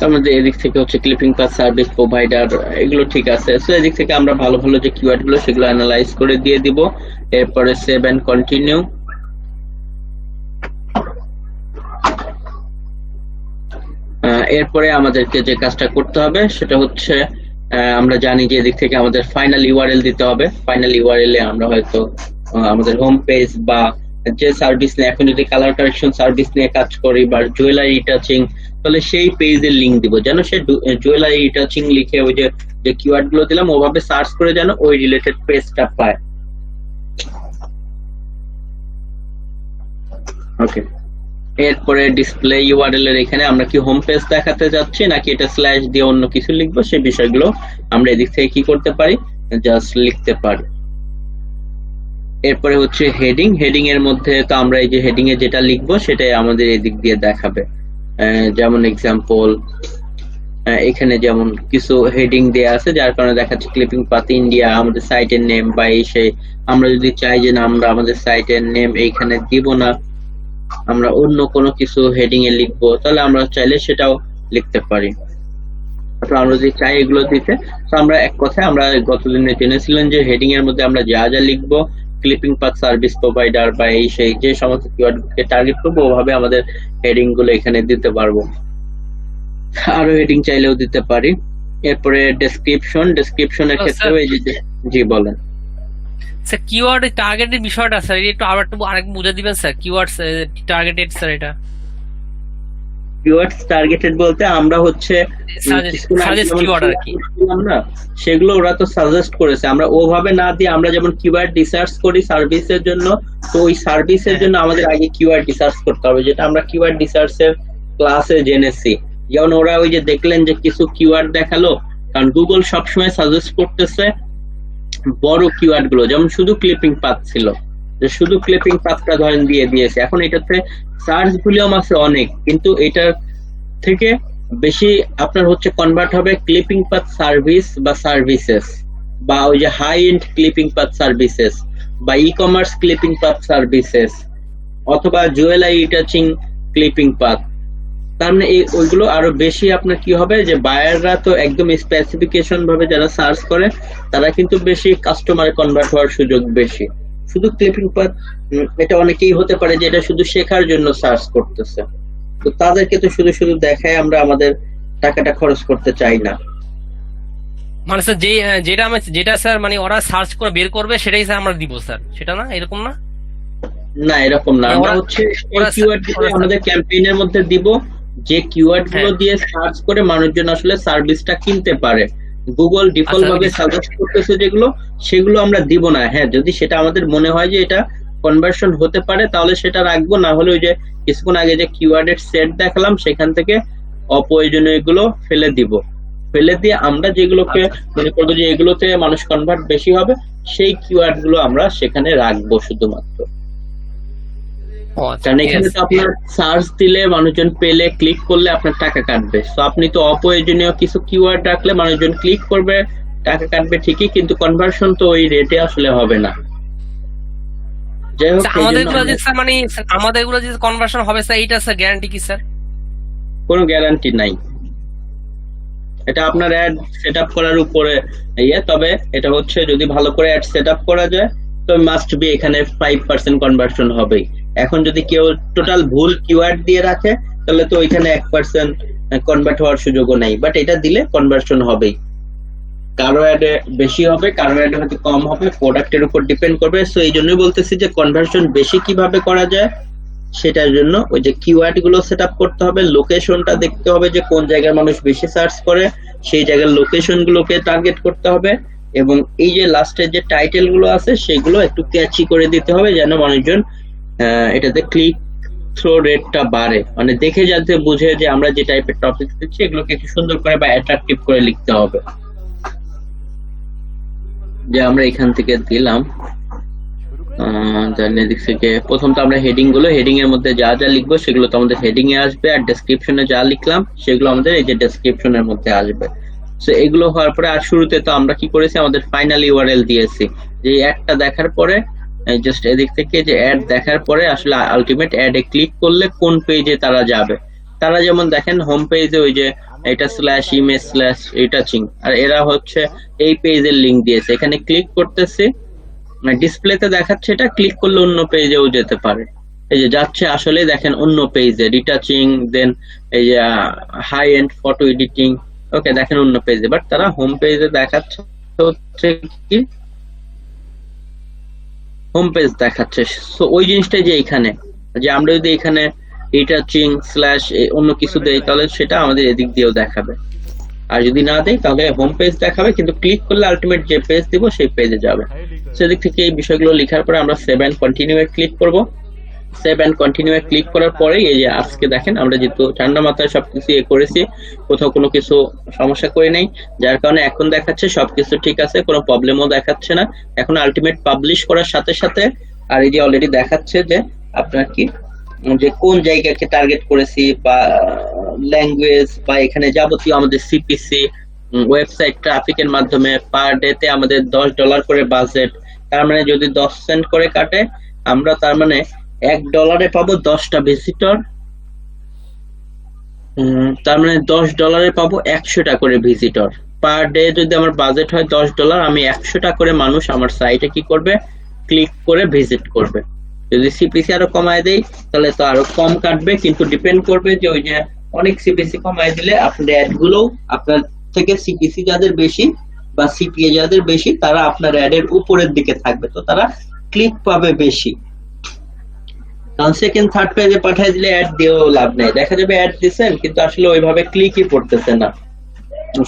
আমাদের এদিক থেকে হচ্ছে ক্লিপিং পাথ সার্ভিস প্রোভাইডার এগুলো ঠিক আছে। সো এদিক থেকে আমরা ভালো ভালো যে কিওয়ার্ড গুলো সেগুলো অ্যানালাইজ করে দিয়ে দিব। এরপরে সেভ এন্ড কন্টিনিউ। এরপরে আমাদেরকে যে কাজটা করতে হবে সেটা হচ্ছে আমরা জানি যে এদিক থেকে আমাদের ফাইনাল ইউআরএল দিতে হবে। ফাইনাল ইউআরএল এ আমরা হয়তো আমাদের হোম পেজ বা যে সার্ভিস নিয়ে, এখন যদি কালার কারেকশন সার্ভিস নিয়ে কাজ করি বা জুয়েলারি টাচিং, তাহলে সেই পেজের লিংক দিব যেন সে জুয়েলারি টাচিং লিখে ওই যে কিওয়ার্ড গুলো দিলাম ওভাবে সার্চ করে যেন ওই রিলেটেড পেজটা পায়। ওকে, এরপরে ডিসপ্লে ইউআরএল এর এখানে আমরা কি হোম পেজ দেখাতে যাচ্ছি নাকি এটা স্ল্যাশ দিয়ে অন্য কিছু লিখবো, সেই বিষয়গুলো আমরা এদিক থেকে কি করতে পারি, জাস্ট লিখতে পারি। এরপরে হচ্ছে হেডিং। হেডিং এর মধ্যে তো আমরা এই যে হেডিং এ যেটা লিখবো সেটাই আমাদের এদিক দিয়ে দেখাবে। যেমন এক্সাম্পল এখানে যেমন কিছু হেডিং দেয়া আছে, যার কারণে দেখাচ্ছে ক্লিপিং পাথ ইন্ডিয়া, আমাদের সাইটের নেম বা এই সেই। আমরা যদি চাই যে না আমরা আমাদের সাইটের নেম এইখানে দিব না, আমরা অন্য কোনো কিছু হেডিং এ লিখবো, তাহলে আমরা চাইলে সেটাও লিখতে পারি। আমরা যদি চাই এগুলো দিতে, তো আমরা এক কথায় আমরা গতদিনে জেনেছিলেন যে হেডিং এর মধ্যে আমরা যা যা লিখবো, ক্লিপিং পাথ সার্ভিস প্রোভাইডার বা এই সেই যে সমস্ত কিওয়ার্ডকে টার্গেট করবো, ওভাবে আমাদের হেডিং গুলো এখানে দিতে পারবো। আরো হেডিং চাইলেও দিতে পারি। এরপরে ডেসক্রিপশন। ডেসক্রিপশনের ক্ষেত্রেও এই যে, জি বলেন স্যার কিওয়ার্ড টার্গেটের বিষয়টা স্যার একটু আরেক বুঝে দিবেন স্যার, কিওয়ার্ডস টার্গেটেড স্যার এটা কিওয়ার্ডস টার্গেটেড বলতে আমরা হচ্ছে সাজেস্ট কিওয়ার্ড আর কি, না সেগুলো ওরা তো সাজেস্ট করেছে, আমরা ওভাবে না দিয়ে আমরা যেমন কিওয়ার্ড রিসার্চ করি সার্ভিসের জন্য, তো ওই সার্ভিসের জন্য আমাদের আগে কিওয়ার্ড রিসার্চ করতে হবে, যেটা আমরা কিওয়ার্ড রিসার্চের ক্লাসে জেনেছি। যেমন ওরা ওই যে দেখলেন যে কিছু কিওয়ার্ড দেখালো, কারণ গুগল সবসময় সাজেস্ট করতেছে বড় কিওয়ার্ড গুলো, যেমন শুধু ক্লিপিং পাথ ছিল, যে শুধু ক্লিপিং পাথটা ধরেন দিয়ে দিয়েছে। এখন এটাতে সার্চ ভলিউম আছে অনেক, কিন্তু এটার থেকে বেশি আপনার হচ্ছে কনভার্ট হবে ক্লিপিং পাথ সার্ভিস বা সার্ভিসেস, বা ওই যে high end clipping path services বা e commerce clipping path services, অথবা জুয়েলারি রিটাচিং ক্লিপিং পাথ। তার মানে ওইগুলো আরো বেশি আপনার কি হবে, যে বায়াররা তো একদম স্পেসিফিকেশন ভাবে যারা সার্চ করে তারা কিন্তু বেশি কাস্টমার কনভার্ট হওয়ার সুযোগ বেশি। শুধু ক্লিপিং পাথ এটা অনেকেই হতে পারে যে এটা শুধু শেখার জন্য সার্চ করতেছে, তো তাদেরকে তো শুধু শুধু দেখায় আমরা আমাদের টাকাটা খরচ করতে চাই না। মানে স্যার যেটা স্যার মানে ওরা সার্চ করে বের করবে সেটাই স্যার আমরা দিব স্যার, সেটা না এরকম না? না এরকম না, আমরা হচ্ছে কিওয়ার্ড আমাদের ক্যাম্পেইনের মধ্যে দিব, যে কিওয়ার্ড গুলো দিয়ে সার্চ করে মানুষজন আসলে সার্ভিসটা কিনতে পারে। গুগল ডিফল্ট ভাবে সাজেস্ট করতেছে যেগুলো, সেগুলো আমরা দিব না। হ্যাঁ, যদি সেটা আমাদের মনে হয় যে এটা কনভার্সন হতে পারে তাহলে সেটা রাখবো, না হলে ওই যে কিছুক্ষণ আগে যে কিওয়ার্ডের সেট দেখালাম সেখান থেকে অপ্রয়োজনীয় এগুলো ফেলে দিব। ফেলে দিয়ে আমরা যেগুলোকে মনে করবো যে এগুলোতে মানুষ কনভার্ট বেশি হবে, সেই কিওয়ার্ড গুলো আমরা সেখানে রাখবো শুধুমাত্র। কারণ এখানে তো আপনার সার্চ দিলে মানুষজন পেলে ক্লিক করলে আপনার টাকা কাটবে, তো আপনি তো অপ্রয়োজনীয় কিছু কিওয়ার্ড রাখলে মানুষজন ক্লিক করবে, টাকা কাটবে ঠিকই, কিন্তু কনভার্সন তো ওই রেটে আসলে হবে না। যাই হোক, আমাদের গুলো যে কনভার্সন হবে স্যার, এইটা স্যার গ্যারান্টি কি স্যার? কোনো গ্যারান্টি নাই, এটা আপনার অ্যাড সেটআপ করার উপরে তবে এটা হচ্ছে যদি ভালো করে অ্যাড সেটআপ করা যায় তো মাস্ট বি এখানে 5% কনভার্সন হবেই। এখন যদি কেউ টোটাল ভুল কিওয়ার্ড দিয়ে রাখে তাহলে তো ওইখানে 1% কনভার্ট হওয়ার সুযোগও নাই, বাট এটা দিলে কনভার্সন হবেই। কারো অ্যাডে বেশি হবে, কারো অ্যাডে হয়তো কম হবে, প্রোডাক্টের উপর ডিপেন্ড করবে। সো এই জন্যই বলতেছি যে কনভার্সন বেশি কিভাবে করা যায় সেটার জন্য ওই যে কিওয়ার্ড গুলো সেটআপ করতে হবে, লোকেশনটা দেখতে হবে যে কোন জায়গায় মানুষ বেশি সার্চ করে, সেই জায়গার লোকেশন গুলোকে টার্গেট করতে হবে, এবং এই যে লাস্টের যে টাইটেল গুলো আছে সেগুলো একটু ক্যাচি করে দিতে হবে যেন মানুষজন এটাতে ক্লিক থ্রো রেটটা বাড়ে, মানে দেখে যাতে বুঝে যে আমরা যে টাইপের টপিক দিচ্ছি এগুলোকে একটু সুন্দর করে বা অ্যাট্রাকটিভ করে লিখতে হবে। যে আমরা এখান থেকে দিলাম প্রথম তো আমরা হেডিং এর মধ্যে যা যা লিখবো সেগুলো তো আমাদের হেডিং এ আসবে, আর ডেসক্রিপশনে যা লিখলাম সেগুলো আমাদের এই যে ডেসক্রিপশনের মধ্যে আসবে। সো এগুলো হওয়ার পরে আর শুরুতে তো আমরা কি করেছি, আমাদের ফাইনাল ইউআরএল দিয়েছি, যে অ্যাডটা দেখার পরে জাস্ট এদিক থেকে যে অ্যাড দেখার পরে আসলে আলটিমেট অ্যাডে ক্লিক করলে কোন পেজে তারা যাবে। তারা যেমন দেখেন হোম পেজে ওই যে এটা /image/রিটাচিং, আর এরা হচ্ছে এই পেজের লিংক দিয়েছে, এখানে ক্লিক করতেছে, ডিসপ্লেতে দেখাচ্ছে এটা, ক্লিক করলে অন্য পেজেও যেতে পারে। এই যে যাচ্ছে আসলে দেখেন অন্য পেজে রিটাচিং, দেন এই যে হাই এন্ড ফটো এডিটিং, ওকে দেখেন অন্য পেজে, বাট তারা হোম পেজে দেখাচ্ছে হচ্ছে কি হোম পেজ দেখাচ্ছে। সো ওই জিনিসটাই যে এখানে যে আমরা যদি এখানে রিটাচিং / অন্য কিছু দেই তাহলে সেটা আমাদের এদিক দিয়েও দেখাবে, আর যদি না দেই তাহলে হোম পেজ দেখাবে, কিন্তু ক্লিক করলে আলটিমেট যে পেজ দিব সেই পেজে যাবে। সেদিক থেকে এই বিষয়গুলো লেখার পরে আমরা সেভ এন্ড কন্টিনিউ এ ক্লিক করব। সেভ এন্ড কন্টিনিউ এ ক্লিক করার পরে এই যে আজকে দেখেন আমরা যেহেতু ঠান্ডা মাথায় সবকিছু করেছি, কোথাও কোনো কিছু সমস্যা করে নাই, যার কারণে এখন দেখাচ্ছে সবকিছু ঠিক আছে, কোনো প্রবলেমও দেখাচ্ছে না। এখন আলটিমেট পাবলিশ করার সাথে সাথে আর এই যে অলরেডি দেখাচ্ছে যে আপনার কি যে কোন জায়গাকে টার্গেট করেছি বা ল্যাঙ্গুয়েজ বা এখানে যাবতীয় আমাদের সিপিসি ওয়েবসাইট ট্রাফিকের মাধ্যমে পার ডে তে আমাদের $10 করে বাজেট, তার মানে যদি 10 সেন্ট করে কাটে আমরা তার মানে $1 পাবো 10টা ভিজিটর, তার মানে $10 পাবো 100টা করে ভিজিটর পার ডে। যদি আমার বাজেট হয় $10, আমি 100টা করে মানুষ আমার সাইটে কি করবে, ক্লিক করে ভিজিট করবে। যদি সিপিসি আরো কমায় দেই তাহলে তো আরো কম কাটবে, কিন্তু ডিপেন্ড করবে যে ওই যে অনেক সিপিসি কমায় দিলে আপনার অ্যাড গুলো আপনার থেকে সিপিসি যাদের বেশি বা সিপিএ যাদের বেশি তারা আপনার অ্যাড এর উপরের দিকে থাকবে, তো তারা ক্লিক পাবে বেশি। কারণ সেকেন্ড থার্ড পেজে পাঠিয়ে দিলে অ্যাড দিয়েও লাভ নেই, দেখা যাবে অ্যাড দিচ্ছেন কিন্তু আসলে ওইভাবে ক্লিকই পড়তেছে না,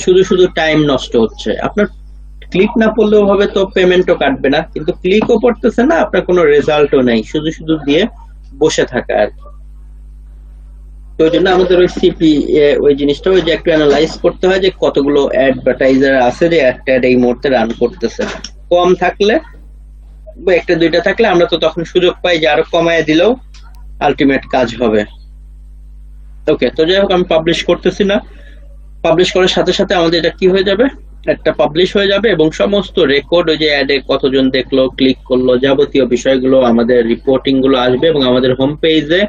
শুধু শুধু টাইম নষ্ট হচ্ছে। আপনার ক্লিক না পড়লেও হবে, তো পেমেন্টও কাটবে না, কিন্তু ক্লিকও পড়তেছে না, আপনার কোনো রেজাল্টও নেই, শুধু শুধু দিয়ে বসে থাকা আর কি। তো ওই জন্য আমাদের ওই সিপি ওই জিনিসটা ওই যে একটু অ্যানালাইজ করতে হয় যে কতগুলো অ্যাডভার্টাইজার আছে যে একটা এই মুহূর্তে রান করতেছে। কম থাকলে বা একটা দুইটা থাকলে আমরা তো তখন সুযোগ পাই যে আরো কমায় দিলেও আলটিমেট কাজ হবে। ওকে, তো যাই হোক আমি পাবলিশ করতেছি না, পাবলিশ করার সাথে সাথে আমাদের এটা কি হয়ে যাবে, একটা পাবলিশ হয়ে যাবে এবং সমস্ত রেকর্ড ওই যে অ্যাডে কতজন দেখলো ক্লিক করলো যাবতীয় বিষয়গুলো আমাদের রিপোর্টিং গুলো আসবে এবং আমাদের হোম পেজে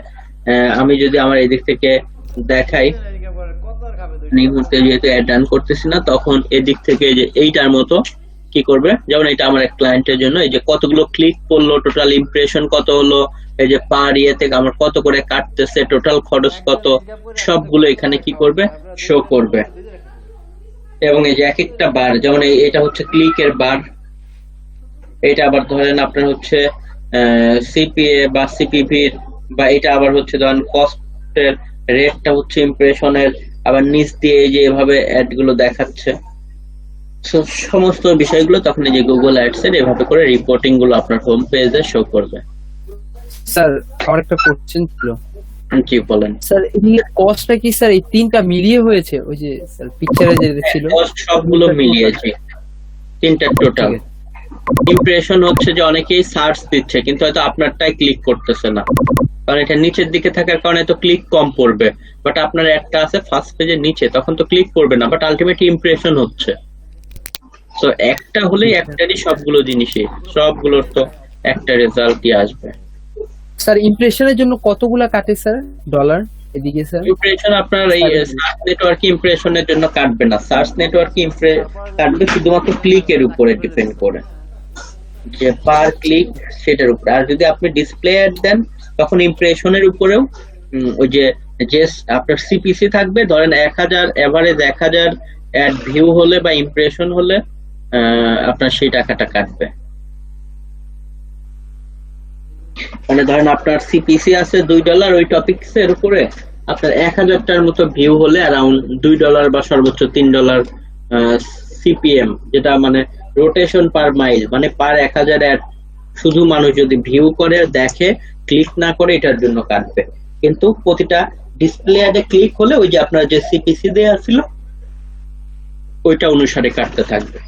আমি যদি আমার এদিক থেকে দেখাই এই মুহূর্তে যেহেতু অ্যাড রান করতেছি না, তখন এদিক থেকে যে এইটার মতো কি করবে, যেমন এটা আমার এক ক্লায়েন্টের জন্য এই যে কতগুলো ক্লিক পড়লো, টোটাল ইমপ্রেশন কত হলো, এই যে পার ইয়ে থেকে আমার কত করে কাটতেছে, টোটাল খরচ কত, সবগুলো এখানে কি করবে, শো করবে। এবং এই যে এক একটা বার, যেমন এটা হচ্ছে ক্লিকের বার, এটা আবার ধরেন আপনার হচ্ছে সিপিএ বা সিপিভি, বা এটা আবার হচ্ছে ধরেন কস্টের রেটটা হচ্ছে ইমপ্রেশনের, আবার নিচ দিয়ে এই যে এভাবে অ্যাড গুলো দেখাচ্ছে। সমস্ত বিষয়গুলো তখন এই যে গুগল অ্যাডস এর এভাবে করে রিপোর্টিং গুলো আপনার হোম পেজে শো করবে। স্যার আমার একটা কোশ্চেন ছিল। কি বলেন স্যার এই কস্টটা কি স্যার এই তিনটা মিলিয়ে হয়েছে, ওই যে স্যার পিকচারে যে ছিল কস্ট সবগুলো মিলিয়েছে, তিনটা টোটাল। ইমপ্রেশন হচ্ছে যে অনেকেই সার্চ দিচ্ছে কিন্তু হয়তো আপনারটাই ক্লিক করতেছে না, কারণ এটা নিচের দিকে থাকার কারণে তো ক্লিক কম পড়বে, বাট আপনার একটা আছে ফার্স্ট পেজের নিচে, তখন তো ক্লিক করবে না, বাট আলটিমেটলি ইমপ্রেশন হচ্ছে। তো একটা হলেই একটারই সবগুলো জিনিসই, সবগুলোর তো একটা রেজাল্টই আসবে। স্যার ইমপ্রেশনের জন্য কতগুলা কাটে স্যার ডলার এদিকে স্যার? ইমপ্রেশন আপনার এই সার্চ নেটওয়ার্কে ইমপ্রেশনের জন্য কাটবে না, সার্চ নেটওয়ার্কে কাটবে শুধুমাত্র ক্লিকের উপরে ডিপেন্ড করে, যে পার ক্লিক সেটার উপরে। আর যদি আপনি ডিসপ্লে অ্যাড দেন তখন ইমপ্রেশনের উপরেও ওই যে আপনার সিপিসি থাকবে, ধরেন 1000 এভারেজ 1000 অ্যাড ভিউ হলে বা ইমপ্রেশন হলে আপনার সেই টাকাটা কাটবে। মানে ধরেন আপনার সিপিসি আছে $2 ওই টপিকস এর উপরে, আপনার 1000টার মতো ভিউ হলে অ্যারাউন্ড $2 বা সর্বোচ্চ $3 সিপিএম, যেটা মানে রোটেশন পার মাইল, মানে পার 1000 অ্যাড শুধু মানুষ যদি ভিউ করে দেখে ক্লিক না করে এটার জন্য কাটবে। কিন্তু প্রতিটা ডিসপ্লে অ্যাডে ক্লিক হলে ওই যে আপনার যে সিপিসি দেয়া ছিল ওইটা অনুসারে কাটতে থাকবে।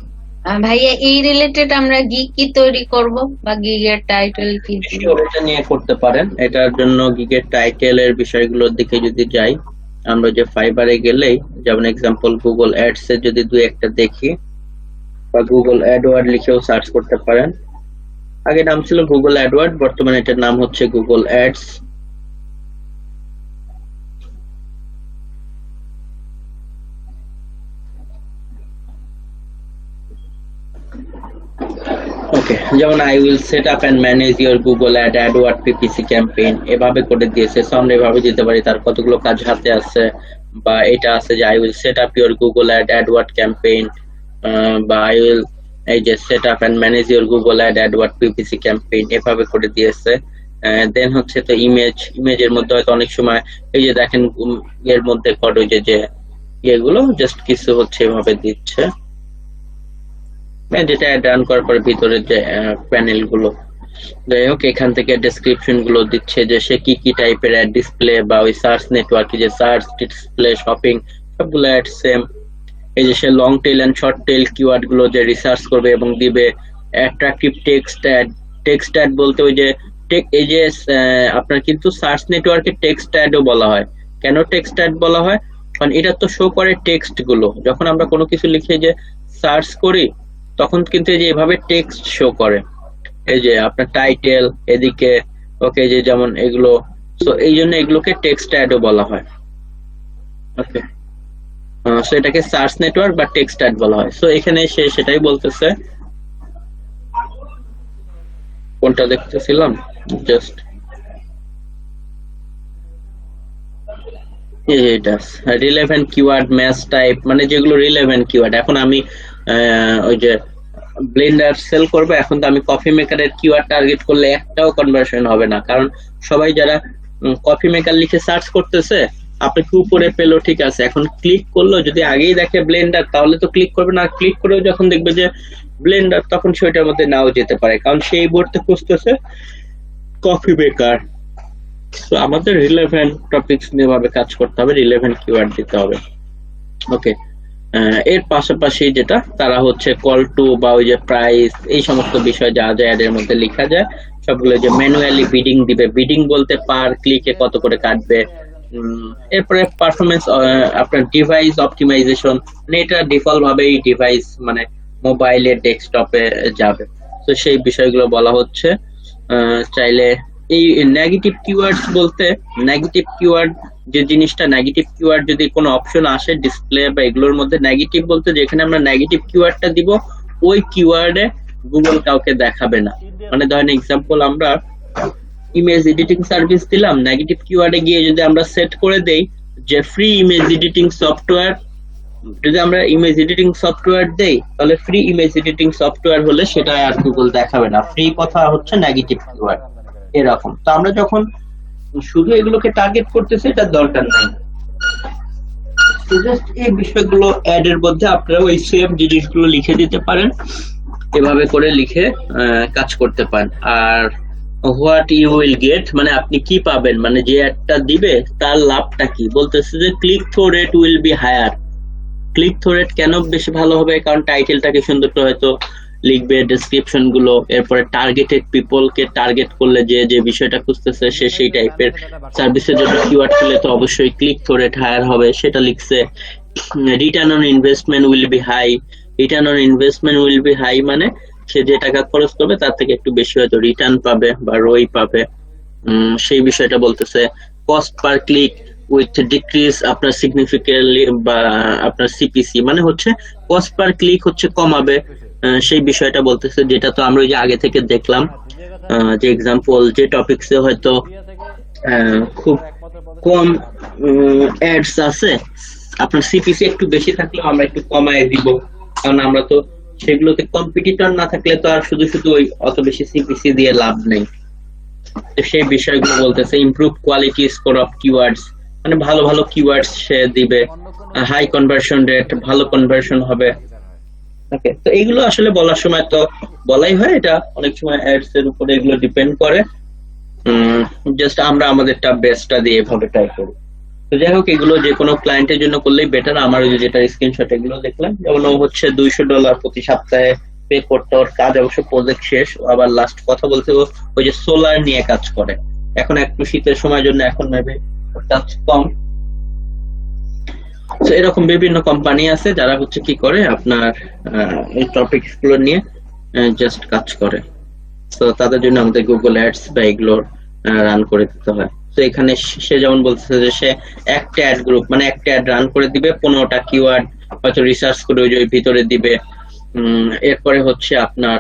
ভাইয়া এই রিলেটেড আমরা গিগ কি তৈরি করব বা গিগের টাইটেল কি এটা নিয়ে করতে পারেন। এটার জন্য গিগের টাইটেলের বিষয়গুলোর দিকে যদি যাই, আমরা যে ফাইবারে গেলেই যেমন এক্সাম্পল গুগল অ্যাডস এর যদি দুই একটা দেখি, বা গুগল অ্যাডওয়ার্ড লিখেও সার্চ করতে পারেন। আগে নাম ছিল গুগল অ্যাডওয়ার্ড, বর্তমানে এটার নাম হচ্ছে গুগল অ্যাডস। ওকে, যেমন I will set up and manage your Google Edward PPC campaign, এভাবে করে দিয়েছে। আমরা এভাবে দিতে পারি, তার কতগুলো কাজ হাতে আছে, বা এটা আছে যে I will set up your Google AdWord campaign, বা আই উইল এই যে set up and manage your Google Edward PPC campaign, এভাবে করে দিয়েছে। দেন হচ্ছে তো ইমেজের মধ্যে হয়তো অনেক সময় এই যে দেখেন এর মধ্যে কোড ওই যে এগুলো জাস্ট কিছু হচ্ছে এভাবে দিচ্ছে, যেটা রান করার পরে ভিতরে যে প্যানেল গুলো যাই হোক, এখান থেকে ডেসক্রিপশন গুলো দিচ্ছে যে সে কি কি টাইপের অ্যাড ডিসপ্লে বা ওই সার্চ নেটওয়ার্কে যে সার্চ ডিসপ্লে শপিং সবগুলো অ্যাড সেম। এই যে সে long tail and short tail keyword গুলো যে রিসার্চ করবে এবং দিবে। অ্যাট্রাকটিভ টেক্সট অ্যাড বলতে ওই যে এই যে আপনার কিন্তু সার্চ নেটওয়ার্কে টেক্সট অ্যাডও বলা হয়। কেন টেক্সট অ্যাড বলা হয়? কারণ এটা তো শো করে টেক্সট গুলো, যখন আমরা কোনো কিছু লিখে যে সার্চ করি তখন কিন্তু এই যে এভাবে টেক্সট শো করে, এই যে আপনার টাইটেল এদিকে, ওকে, যে যেমন এগুলো। সো এই জন্য এগুলোকে টেক্সট অ্যাডও বলা হয়। ওকে, সো এটাকে সার্চ নেটওয়ার্ক বা টেক্সট অ্যাড বলা হয়। সো এখানে সে সেটাই বলতেছে। কোনটা দেখতেছিলাম জাস্ট এটা রিলেভেন্ট কিওয়ার্ড ম্যাচ টাইপ, মানে যেগুলো রিলেভেন্ট কিওয়ার্ড। এখন আমি ওই যে ব্লেন্ডার সেল করবে, এখন তো আমি কফি মেকারের কিওয়ার্ড টার্গেট করলে একটাও কনভার্সন হবে না, কারণ সবাই যারা কফি মেকার লিখে সার্চ করতেছে আপনাকে উপরে পেলো, ঠিক আছে, এখন ক্লিক করলো যদি আগেই দেখে ব্লেন্ডার তাহলে তো ক্লিক করবে না, ক্লিক করেও যখন দেখবে যে ব্লেন্ডার তখন সেটার মধ্যে নাও যেতে পারে, কারণ সেই বোর্ডতে খুঁজতেছে কফি মেকার। তো আমাদের রিলেভেন্ট টপিকস নিয়ে ভাবে কাজ করতে হবে, রিলেভেন্ট কিওয়ার্ড দিতে হবে। ওকে, এর পাশাপাশি যেটা তারা হচ্ছে কল টু বা ওই যে প্রাইস এই সমস্ত বিষয় যা যা এর মধ্যে লেখা যায় সবগুলো যে ম্যানুয়ালি বিডিং দিবে। বিডিং বলতে পার ক্লিকে কত করে কাটবে। এরপরে পারফরমেন্স, আপনার ডিভাইস অপটিমাইজেশন, মানে এটা ডিফল্ট ভাবে এই ডিভাইস মানে মোবাইলে ডেস্কটপে যাবে, তো সেই বিষয়গুলো বলা হচ্ছে। চাইলে এই নেগেটিভ কিওয়ার্ডস বলতে, নেগেটিভ কিওয়ার্ড যে জিনিসটা, নেগেটিভ কিওয়ার্ড যদি কোনো অপশন আসে ডিসপ্লে বা এগুলোর মধ্যে, নেগেটিভ বলতে যেখানে আমরা নেগেটিভ কিওয়ার্ডটা দিব ওই কিওয়ার্ডে গুগল কাউকে দেখাবে না। মানে ধরেন এক্সাম্পল, আমরা ইমেজ এডিটিং সার্ভিস দিলাম, নেগেটিভ কিওয়ার্ডে গিয়ে যদি আমরা সেট করে দেই যে ফ্রি ইমেজ এডিটিং সফটওয়্যার, যদি আমরা ইমেজ এডিটিং সফটওয়্যার দেই তাহলে ফ্রি ইমেজ এডিটিং সফটওয়্যার হলে সেটা আর গুগল দেখাবে না। ফ্রি কথা হচ্ছে নেগেটিভ কিওয়ার্ড এরকম। তো আমরা যখন শুধু এগুলোকে টার্গেট করতেছি এটার দরকার নাই, জাস্ট এই বিষয়গুলো অ্যাড এর মধ্যে আপনারা ওই সেম জিনিসগুলো লিখে দিতে পারেন, এভাবে করে লিখে কাজ করতে পারেন। আর হোয়াট ইউ উইল গেট মানে আপনি কি পাবেন, মানে যে অ্যাডটা দিবে তার লাভটা কি, বলতেছে যে click through rate will be higher. Click through rate কেন বেশি ভালো হবে? কারণ টাইটেলটাকে সুন্দর করে হয়তো লিখবে, ডেসক্রিপশন গুলো, এরপরে টার্গেটেড পিপল কে টার্গেট করলে যে যে বিষয়টা খুঁজতেছে সে সেই টাইপের সার্ভিসের জন্য কিওয়ার্ড করলে তো অবশ্যই ক্লিক থ্রু রেট হায়ার হবে, সেটা লিখছে। Return on investment will be high. Return on investment will be high মানে সে যে টাকা খরচ করবে তার থেকে একটু বেশি হয়তো রিটার্ন পাবে বা রোই পাবে, সেই বিষয়টা বলতেছে। Cost per click with decrease আপনার সিগনিফিকেন্টলি বা আপনার সিপিসি মানে হচ্ছে কস্ট পার ক্লিক হচ্ছে কমাবে, সেই বিষয়টা বলতেছে, যেটা তো আমরা ওই যে আগে থেকে দেখলাম যে এক্সাম্পল যে টপিকসে হয়তো খুব কম অ্যাডস আছে, আপনার সিপিসি একটু বেশি থাকলে আমরা একটু কমায় দিব, কারণ আমরা তো সেগুলোতে কম্পিটিটর না থাকলে তো আর শুধু শুধু ওই অত বেশি সিপিসি দিয়ে লাভ নেই। তো সেই বিষয়গুলো বলতেছে। Improve quality score of keywords মানে ভালো ভালো কিওয়ার্ডস সে দিবে। হাই কনভার্সন রেট, ভালো কনভার্সন হবে। ওকে, তো এইগুলো আসলে বলার সময় তো বলাই হয়, এটা অনেক সময় অ্যাডস এর উপরে এগুলো ডিপেন্ড করে। জাস্ট আমরা আমাদেরটা বেস্টটা দিয়ে এভাবে ট্রাই করি। তো যাই হোক, এগুলো যে কোনো ক্লায়েন্টের জন্য করলেই বেটার। আমার ওই যেটা স্ক্রিনশট এগুলো দেখলাম, যেমন ও হচ্ছে $200 প্রতি সপ্তাহে পে করতে, ওর কাজ অবশ্য প্রজেক্ট শেষ, আবার লাস্ট কথা বলতে ওই যে সোলার নিয়ে কাজ করে। এখন একটু শীতের সময়ের জন্য এখন নেবে কাজ কম। তো এরকম বিভিন্ন কোম্পানি আছে যারা হচ্ছে কি করে আপনার এই টপিকস গুলো নিয়ে জাস্ট কাজ করে। তো তাদের জন্য আমাদের গুগল অ্যাডস বা এগুলো রান করে দিতে হয়। তো এখানে সে যেমন বলতেছে যে সে একটা অ্যাড গ্রুপ মানে একটা অ্যাড রান করে দিবে, 15টা কিওয়ার্ড হয়তো রিসার্চ করে ওই ভিতরে দিবে। এরপরে হচ্ছে আপনার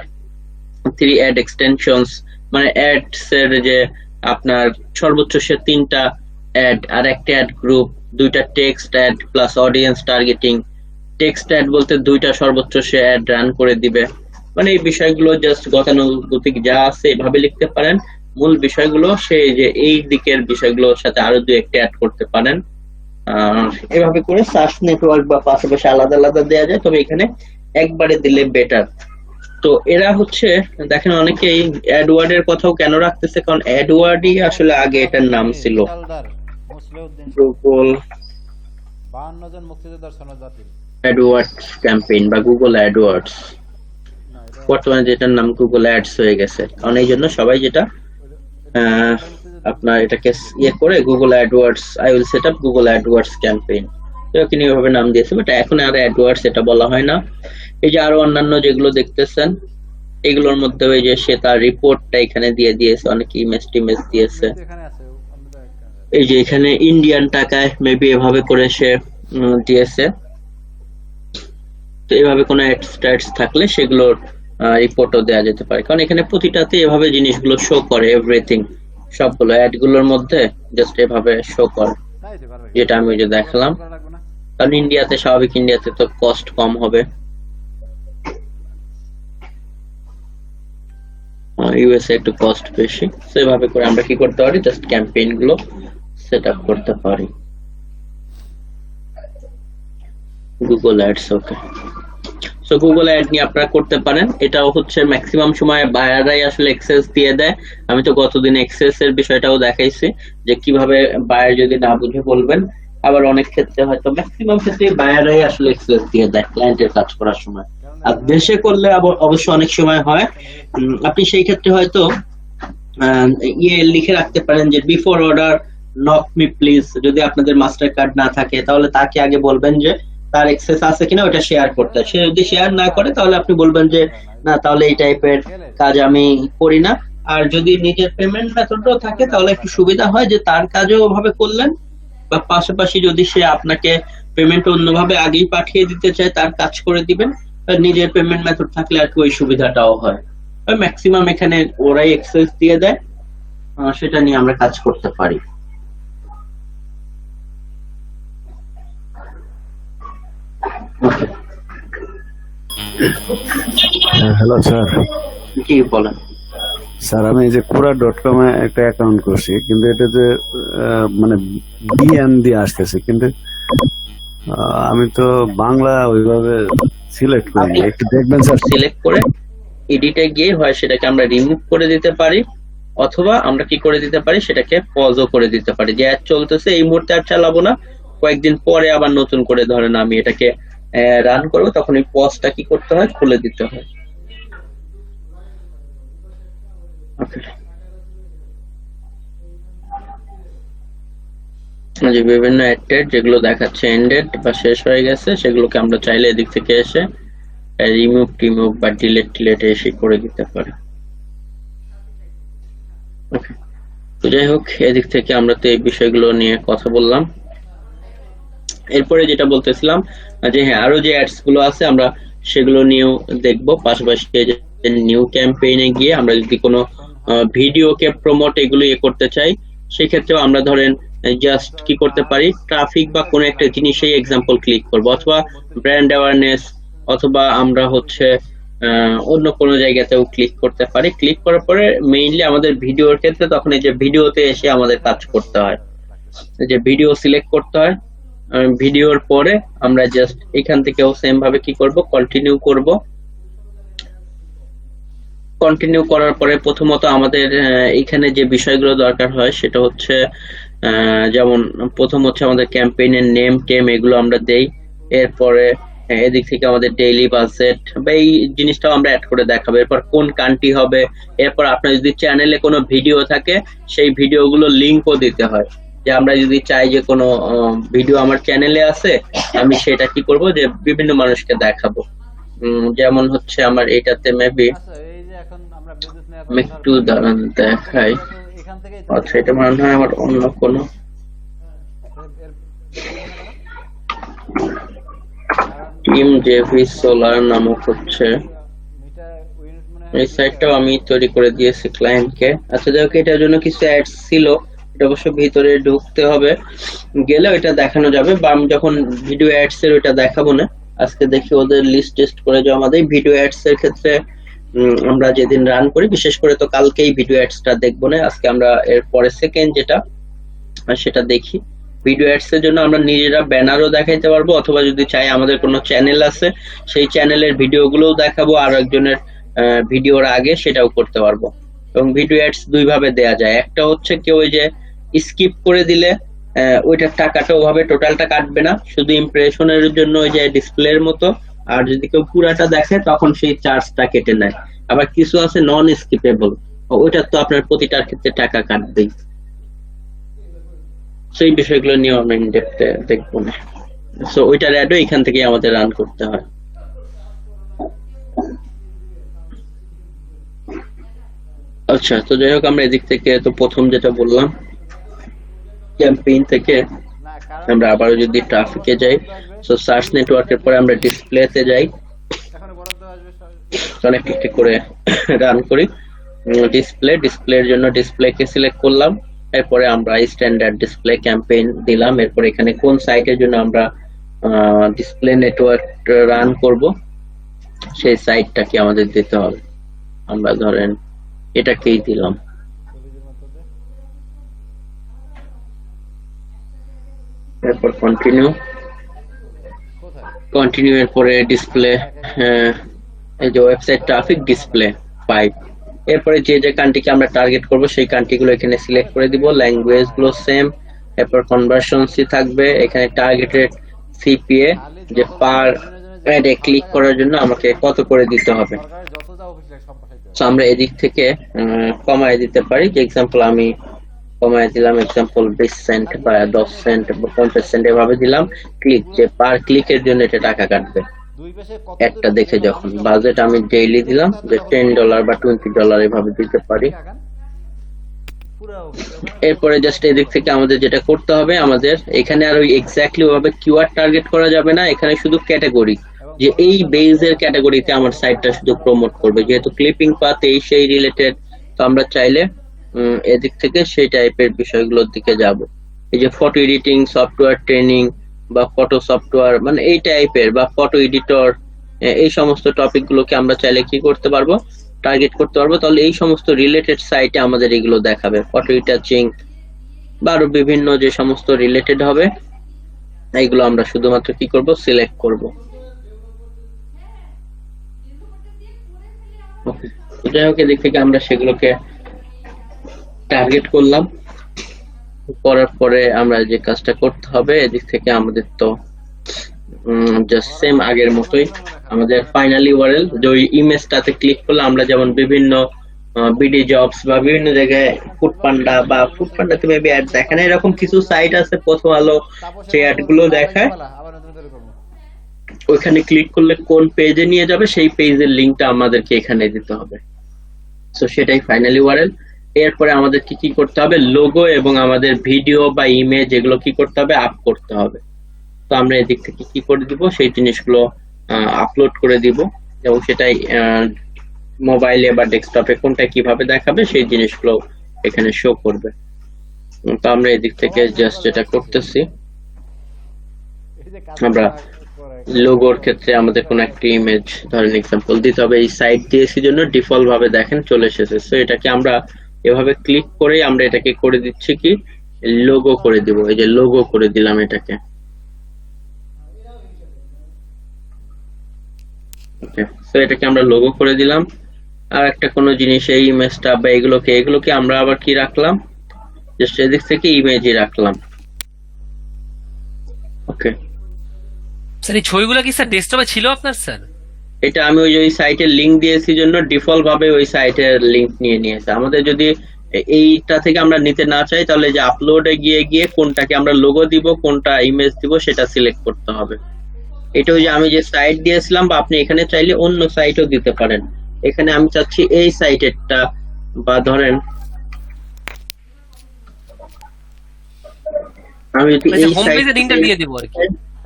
3 অ্যাড এক্সটেনশনস মানে অ্যাডস এর যে আপনার সর্বোচ্চ সে 3টা অ্যাড আর একটা অ্যাড গ্রুপ, 2টা text ad plus audience targeting. Text ad বলতে 2টা সর্বোচ্চ সে অ্যাড রান করে দিবে। মানে এই বিষয়গুলো জাস্ট গতানুগতিক যা আছে এভাবে লিখতে পারেন। মূল বিষয়গুলো সেই যে এই দিকের বিষয়গুলোর সাথে আরো 2-1টা অ্যাড করতে পারেন। এভাবে করে সার্চ নেটওয়ার্ক বা পাশাপাশি আলাদা আলাদা দেওয়া যায়, তবে এখানে একবারে দিলে বেটার। তো এরা হচ্ছে দেখেন অনেকেই অ্যাডওয়ার্ড এর কথাও কেন রাখতেছে, কারণ অ্যাডওয়ার্ডই আসলে আগে এটার নাম ছিল। হালদার, মুসলিউদ্দিন, গুগল 52 জন মুক্তিযোদ্ধার সনদ বাতিল। অ্যাডওয়ার্ডস ক্যাম্পেইন বা গুগল অ্যাডওয়ার্ডস, না, এটা বর্তমানে যেটার নাম গুগল অ্যাডস হয়ে গেছে, কারণ এই জন্য সবাই যেটা আপনার এটাকে ইয়ে করে Google AdWords, I will set up Google AdWords campaign, এরকম এইভাবে নাম দিয়েছে, বাট এখন আর অ্যাডওয়ার্ডস এটা বলা হয় না। এই যে আরো অন্যান্য যেগুলো দেখতেছেন এগুলোর মধ্যে ওই যে সে তার রিপোর্টটা এখানে দিয়ে দিয়েছে, অনেক ইমেজ টিমেজ দিয়েছে। এখানে আছে, আমি তো একটা এই যে এখানে ইন্ডিয়ান টাকায় মেবি এভাবে করে সে দিয়েছে। তো এইভাবে কোনো অ্যাডস থাকলে সেগুলোর রিপোর্টও দেওয়া যেতে পারে, কারণ এখানে প্রতিটাতে এভাবে জিনিসগুলো শো করে, এভরিথিং সবগুলো অ্যাড গুলোর মধ্যে জাস্ট এভাবে শো করে, তাই তো পারবে, যেটা আমি ওই যে দেখালাম। করা লাগবে না। কারণ ইন্ডিয়াতে স্বাভাবিক, ইন্ডিয়াতে তো কস্ট কম হবে, ইউএসএ একটু কস্ট বেশি। তো এভাবে করে আমরা কি করতে পারি, জাস্ট ক্যাম্পেইন গুলো সেট আপ করতে পারি। গুগল অ্যাডস, ওকে। সো গুগল অ্যাড নিয়ে আপনারা করতে পারেন। এটাও হচ্ছে ম্যাক্সিমাম সময় বায়াররাই আসলে এক্সেস দিয়ে দেয়। আমি তো গতদিন এক্সেস এর বিষয়টাও দেখাইছি যে কিভাবে বায়ার যদি না বুঝে বলবেন, আবার অনেক ক্ষেত্রে হয়তো ম্যাক্সিমাম ক্ষেত্রে বায়াররাই আসলে এক্সেস দিয়ে দেয় ক্লায়েন্টের কাজ করার সময়। আর দেশে করলে অবশ্য অনেক সময় হয় আপনি সেই ক্ষেত্রে হয়তো ইয়ে লিখে রাখতে পারেন যে before order knock me please. যদি আপনাদের মাস্টার কার্ড না থাকে তাহলে তাকে আগে বলবেন যে তার এক্সেস আছে কিনা ওটা শেয়ার করতে। সে যদি শেয়ার না করে তাহলে আপনি বলবেন যে না, তাহলে এই টাইপের কাজ আমি করি না। আর যদি নিজের পেমেন্ট মেথডও থাকে তাহলে একটু সুবিধা হয় যে তার কাজও ওভাবে করলেন, বা পাশাপাশি যদি সে আপনাকে পেমেন্ট অন্যভাবে আগেই পাঠিয়ে দিতে চায় তার কাজ করে দিবেন। আর নিজের পেমেন্ট মেথড থাকলে আর কি ওই সুবিধাটাও হয়। ম্যাক্সিমাম এখানে ওরাই এক্সেস দিয়ে দেয়, সেটা নিয়ে আমরা কাজ করতে পারি। Hello sir. কি বলেন? স্যার আমি এই যে Quora.com এ একটা অ্যাকাউন্ট করছি, কিন্তু এটা যে মানে বিএন দিয়ে আসতেছে, কিন্তু আমি তো বাংলা ওইভাবে সিলেক্ট করিনি। একটু দেখবেন স্যার। সিলেক্ট করে এডিটে গিয়ে হয় সেটাকে আমরা রিমুভ করে দিতে পারি, অথবা আমরা কি করে দিতে পারি সেটাকে পজও করে দিতে পারি, যে অ্যাড চলতেছে এই মুহূর্তে আর চালাবো না, কয়েকদিন পরে আবার নতুন করে ধরেন আমি এটাকে রান করবো, তখন এই পজটা কি করতে হয়, খুলে দিতে হয়। ওকে, যে বিভিন্ন অ্যাড যেগুলো দেখাচ্ছে এন্ডেড বা শেষ হয়ে গেছে সেগুলোকে আমরা চাইলে এদিক থেকে এসে রিমুভ বা ডিলেট এসে করে দিতে পারি। ওকে, তো যাই হোক এদিক থেকে আমরা তো এই বিষয়গুলো নিয়ে কথা বললাম। এরপরে যেটা বলতেছিলাম যে হ্যাঁ, আরো যে অ্যাডস গুলো আছে আমরা সেগুলো নিয়েও দেখবো। পাশাপাশি নিউ ক্যাম্পেইনে গিয়ে আমরা যদি কোনো ভিডিওকে প্রমোট এগুলো করতে চাই, সেক্ষেত্রেও আমরা ধরেন জাস্ট কি করতে পারি, ট্রাফিক বা কোনো একটা জিনিসেই এক্সাম্পল ক্লিক করবো, অথবা ব্র্যান্ড অ্যাওয়ারনেস, অথবা আমরা হচ্ছে অন্য কোনো জায়গাতেও ক্লিক করতে পারি। ক্লিক করার পরে মেইনলি আমাদের ভিডিওর ক্ষেত্রে তখন এই যে ভিডিওতে এসে আমাদের কাজ করতে হয়, যে ভিডিও সিলেক্ট করতে হয়। ভিডিওর পরে আমরা জাস্ট এখান থেকেও সেম ভাবে কি করব, কন্টিনিউ করব। কন্টিনিউ করার পরে প্রথমত আমাদের এখানে যে বিষয়গুলো দরকার হয় সেটা হচ্ছে যেমন প্রথম হচ্ছে আমাদের ক্যাম্পেইনের নেম টেম এগুলো আমরা দেই। এরপরে এদিক থেকে আমাদের ডেইলি বাজেট বা এই জিনিসটাও আমরা অ্যাড করে দেখাবো। এরপর কোন কান্ট্রি হবে, এরপর আপনার যদি চ্যানেলে কোনো ভিডিও থাকে সেই ভিডিওগুলো লিঙ্কও দিতে হয়, যে আমরা যদি চাই যে কোনো ভিডিও আমার চ্যানেলে আছে আমি সেটা কি করব, যে বিভিন্ন মানুষকে দেখাবো। যেমন হচ্ছে আমার এটাতে মেবি আচ্ছা, এই যে এখন আমরা বিজনেস নিয়ে আমি একটু দাঁড়ান দেখাই। এখান থেকে আচ্ছা, এটা মনে হয় আমার অন্য কোনো টিম জেভি সোলার নামক হচ্ছে এই সাইটটাও আমি তৈরি করে দিয়েছি ক্লায়েন্টকে। আচ্ছা যাই হোক, এটার জন্য কিছু অ্যাডস ছিল, এটা অবশ্য ভিতরে ঢুকতে হবে, গেলে ওইটা দেখানো যাবে। বা আমি যখন ভিডিও অ্যাডস এর ওইটা দেখাবো না, আজকে দেখি ওদের লিস্ট টেস্ট করে জমা দেই। ভিডিও অ্যাডস এর ক্ষেত্রে আমরা যেদিন রান করি, বিশেষ করে তো কালকেই ভিডিও অ্যাডসটা দেখবো না, আজকে আমরা এর পরে সেকেন্ড যেটা সেটা দেখি। ভিডিও অ্যাডস এর জন্য আমরা নিজেরা ব্যানারও দেখাইতে পারবো, অথবা যদি চাই আমাদের কোনো চ্যানেল আছে সেই চ্যানেলের ভিডিওগুলোও দেখাবো, আর একজনের ভিডিওর আগে সেটাও করতে পারবো। এবং ভিডিও অ্যাডস দুই ভাবে দেয়া যায়, একটা হচ্ছে কেউ ওই যে স্কিপ করে দিলে ওইটার টাকাটা ওভাবে টোটালটা কাটবে না, শুধু ইমপ্রেশনের জন্য ওই যে ডিসপ্লের মতো, আর যদি কেউ পুরাটা দেখে তখন সেই চার্জটা কেটে নেয়। আবার কিছু আছে নন স্কিপেবল, ওইটা তো আপনার প্রতিটার ক্ষেত্রে টাকা কাটবেই। সেই বিষয়গুলো নিয়ে আমরা ইন ডেপথে দেখবো না। সো ওইটার অ্যাডও এখান থেকে আমাদের রান করতে হয়। আচ্ছা, তো যাই হোক আমরা এদিক থেকে তো প্রথম যেটা বললাম ক্যাম্পেইন থেকে না কারণ আমরা আবারও যদি ট্রাফিকে যাই, সো সার্চ নেটওয়ার্কের পরে আমরা ডিসপ্লেতে যাই, এখন বরাদ্দ আসবে কানেক্ট একটি করে রান করি। ডিসপ্লের জন্য ডিসপ্লেকে সিলেক্ট করলাম, এরপরে আমরা স্ট্যান্ডার্ড ডিসপ্লে ক্যাম্পেইন দিলাম। এরপর এখানে কোন সাইটের জন্য আমরা ডিসপ্লে নেটওয়ার্ক রান করব সেই সাইটটাকে আমাদের দিতে হবে। আমরা ধরেন এটাকেই দিলাম। এরপর কন্টিনিউ এর পরে ডিসপ্লে, এই যে ওয়েবসাইট ট্রাফিক ডিসপ্লে 5। এরপরে যে যে কান্ট্রিকে আমরা টার্গেট করব সেই কান্ট্রিগুলো এখানে সিলেক্ট করে দিব, ল্যাঙ্গুয়েজ গুলো সেম। এরপর কনভার্সনসি থাকবে, এখানে টার্গেটেড সিপিএ যে পার অ্যাডে ক্লিক করার জন্য আমাকে কত করে দিতে হবে। সরকারের যত যা অফিস লাগে সব বসাইতে হবে। তো আমরা এদিক থেকে কমায় দিতে পারি, যে এক্সাম্পল আমি কমায় দিলাম, এক্সাম্পল 20 সেন্ট বা 10 সেন্ট বা 50 সেন্ট এভাবে দিলাম। ক্লিক, যে পার ক্লিকের জন্য এটা টাকা কাটবে দুই পাশে কত একটা দেখে। যখন বাজেট আমি ডেইলি দিলাম যে $10 বা $20 এভাবে দিতে পারি। টাকান পুরো এরপরে জাস্ট এদিক থেকে আমাদের যেটা করতে হবে, আমাদের এখানে আর ওই এক্স্যাক্টলি ওভাবে কিওয়ার্ড টার্গেট করা যাবে না, এখানে শুধু ক্যাটাগরি, যে এই বেজের ক্যাটাগরিতে আমার সাইটটা শুধু প্রমোট করবে, যেহেতু ক্লিপিং পাথ এই সেই রিলেটেড। তো আমরা চাইলে এদিক থেকে সেই টাইপের বিষয়গুলোর দিকে যাব। এই যে ফটো এডিটিং সফটওয়্যার ট্রেনিং বা ফটো সফটওয়্যার মানে এই টাইপের, বা ফটো এডিটর, এই সমস্ত টপিক গুলোকে আমরা চাইলে কি করতে পারবো, টার্গেট করতে পারবো। তাহলে এই সমস্ত রিলেটেড সাইটে আমাদের এগুলো দেখাবে, ফটো রিটাচিং বা আরো বিভিন্ন যে সমস্ত রিলেটেড হবে এইগুলো আমরা শুধুমাত্র কি করব, সিলেক্ট করব। ওকে, যাই হোক এদিক থেকে আমরা সেগুলোকে টার্গেট করলাম। করার পরে আমরা যে কাজটা করতে হবে, এদিক থেকে আমাদের তো জাস্ট সেম আগের মতোই আমাদের ফাইনাল ইউআরএল, যে ওই ইমেজটাতে ক্লিক করলে আমরা যেমন বিভিন্ন বিডি জবস বা বিভিন্ন জায়গায় ফুডপান্ডাতে মেবি অ্যাড দেখে না, এরকম কিছু সাইট আছে প্রথম আলো যে অ্যাড গুলো দেখায়, আবার নতুন করে করব। ওইখানে ক্লিক করলে কোন পেজে নিয়ে যাবে সেই পেজের লিংকটা আমাদেরকে এখানে দিতে হবে। সো সেটাই ফাইনাল ইউআরএল। এরপরে আমাদের কি কি করতে হবে, লোগো এবং আমাদের ভিডিও বা ইমেজ এগুলো কি করতে হবে, আপ করতে হবে। তো আমরা এদিক থেকে কি করে দিব, সেই জিনিসগুলো আপলোড করে দিব, এবং সেটাই মোবাইলে বা ডেস্কটপে কোনটা কিভাবে দেখাবে সেই জিনিসগুলো এখানে শো করবে। তো আমরা এদিক থেকে জাস্ট যেটা করতেছি, এই যে কাজ আমরা করে লোগোর ক্ষেত্রে আমাদের কোন একটা ইমেজ ধরেন এক্সাম্পল দিতে হবে। এই সাইট দিয়েছি জন্য ডিফল্ট ভাবে দেখেন চলে এসেছে। সো এটাকে আমরা এভাবে ক্লিক করে আমরা এটাকে করে দিচ্ছি কি, লোগো করে দিব। এই যে লোগো করে দিলাম এটাকে। ওকে, সো এটাকে আমরা লোগো করে দিলাম। আর একটা কোনো জিনিস এই ইমেজটা বা এগুলোকে আমরা আবার কি রাখলাম, জাস্ট এদিক থেকে ইমেজই রাখলাম। ওকে, স্যার এই ছবিগুলো কি স্যার ডেস্কটপে ছিল আপনার স্যার? এটা আমি ওই সাইটের লিংক দিয়েছি জন্য ডিফল্ট ভাবে ওই সাইটের লিংক নিয়ে নিয়েছে। আমাদের যদি এইটা থেকে আমরা নিতে না চাই, তাহলে যে আপলোডে গিয়ে কোনটাকে আমরা লোগো দিব, কোনটা ইমেজ দিব সেটা সিলেক্ট করতে হবে। এটা ওই যে আমি যে সাইট দিয়েছিলাম, বা আপনি এখানে চাইলে অন্য সাইটও দিতে পারেন। এখানে আমি চাচ্ছি এই সাইটেরটা, বা ধরেন আমি যদি এই হোম সাইট পেজে লিংকটা দিয়ে দেবো আর কি।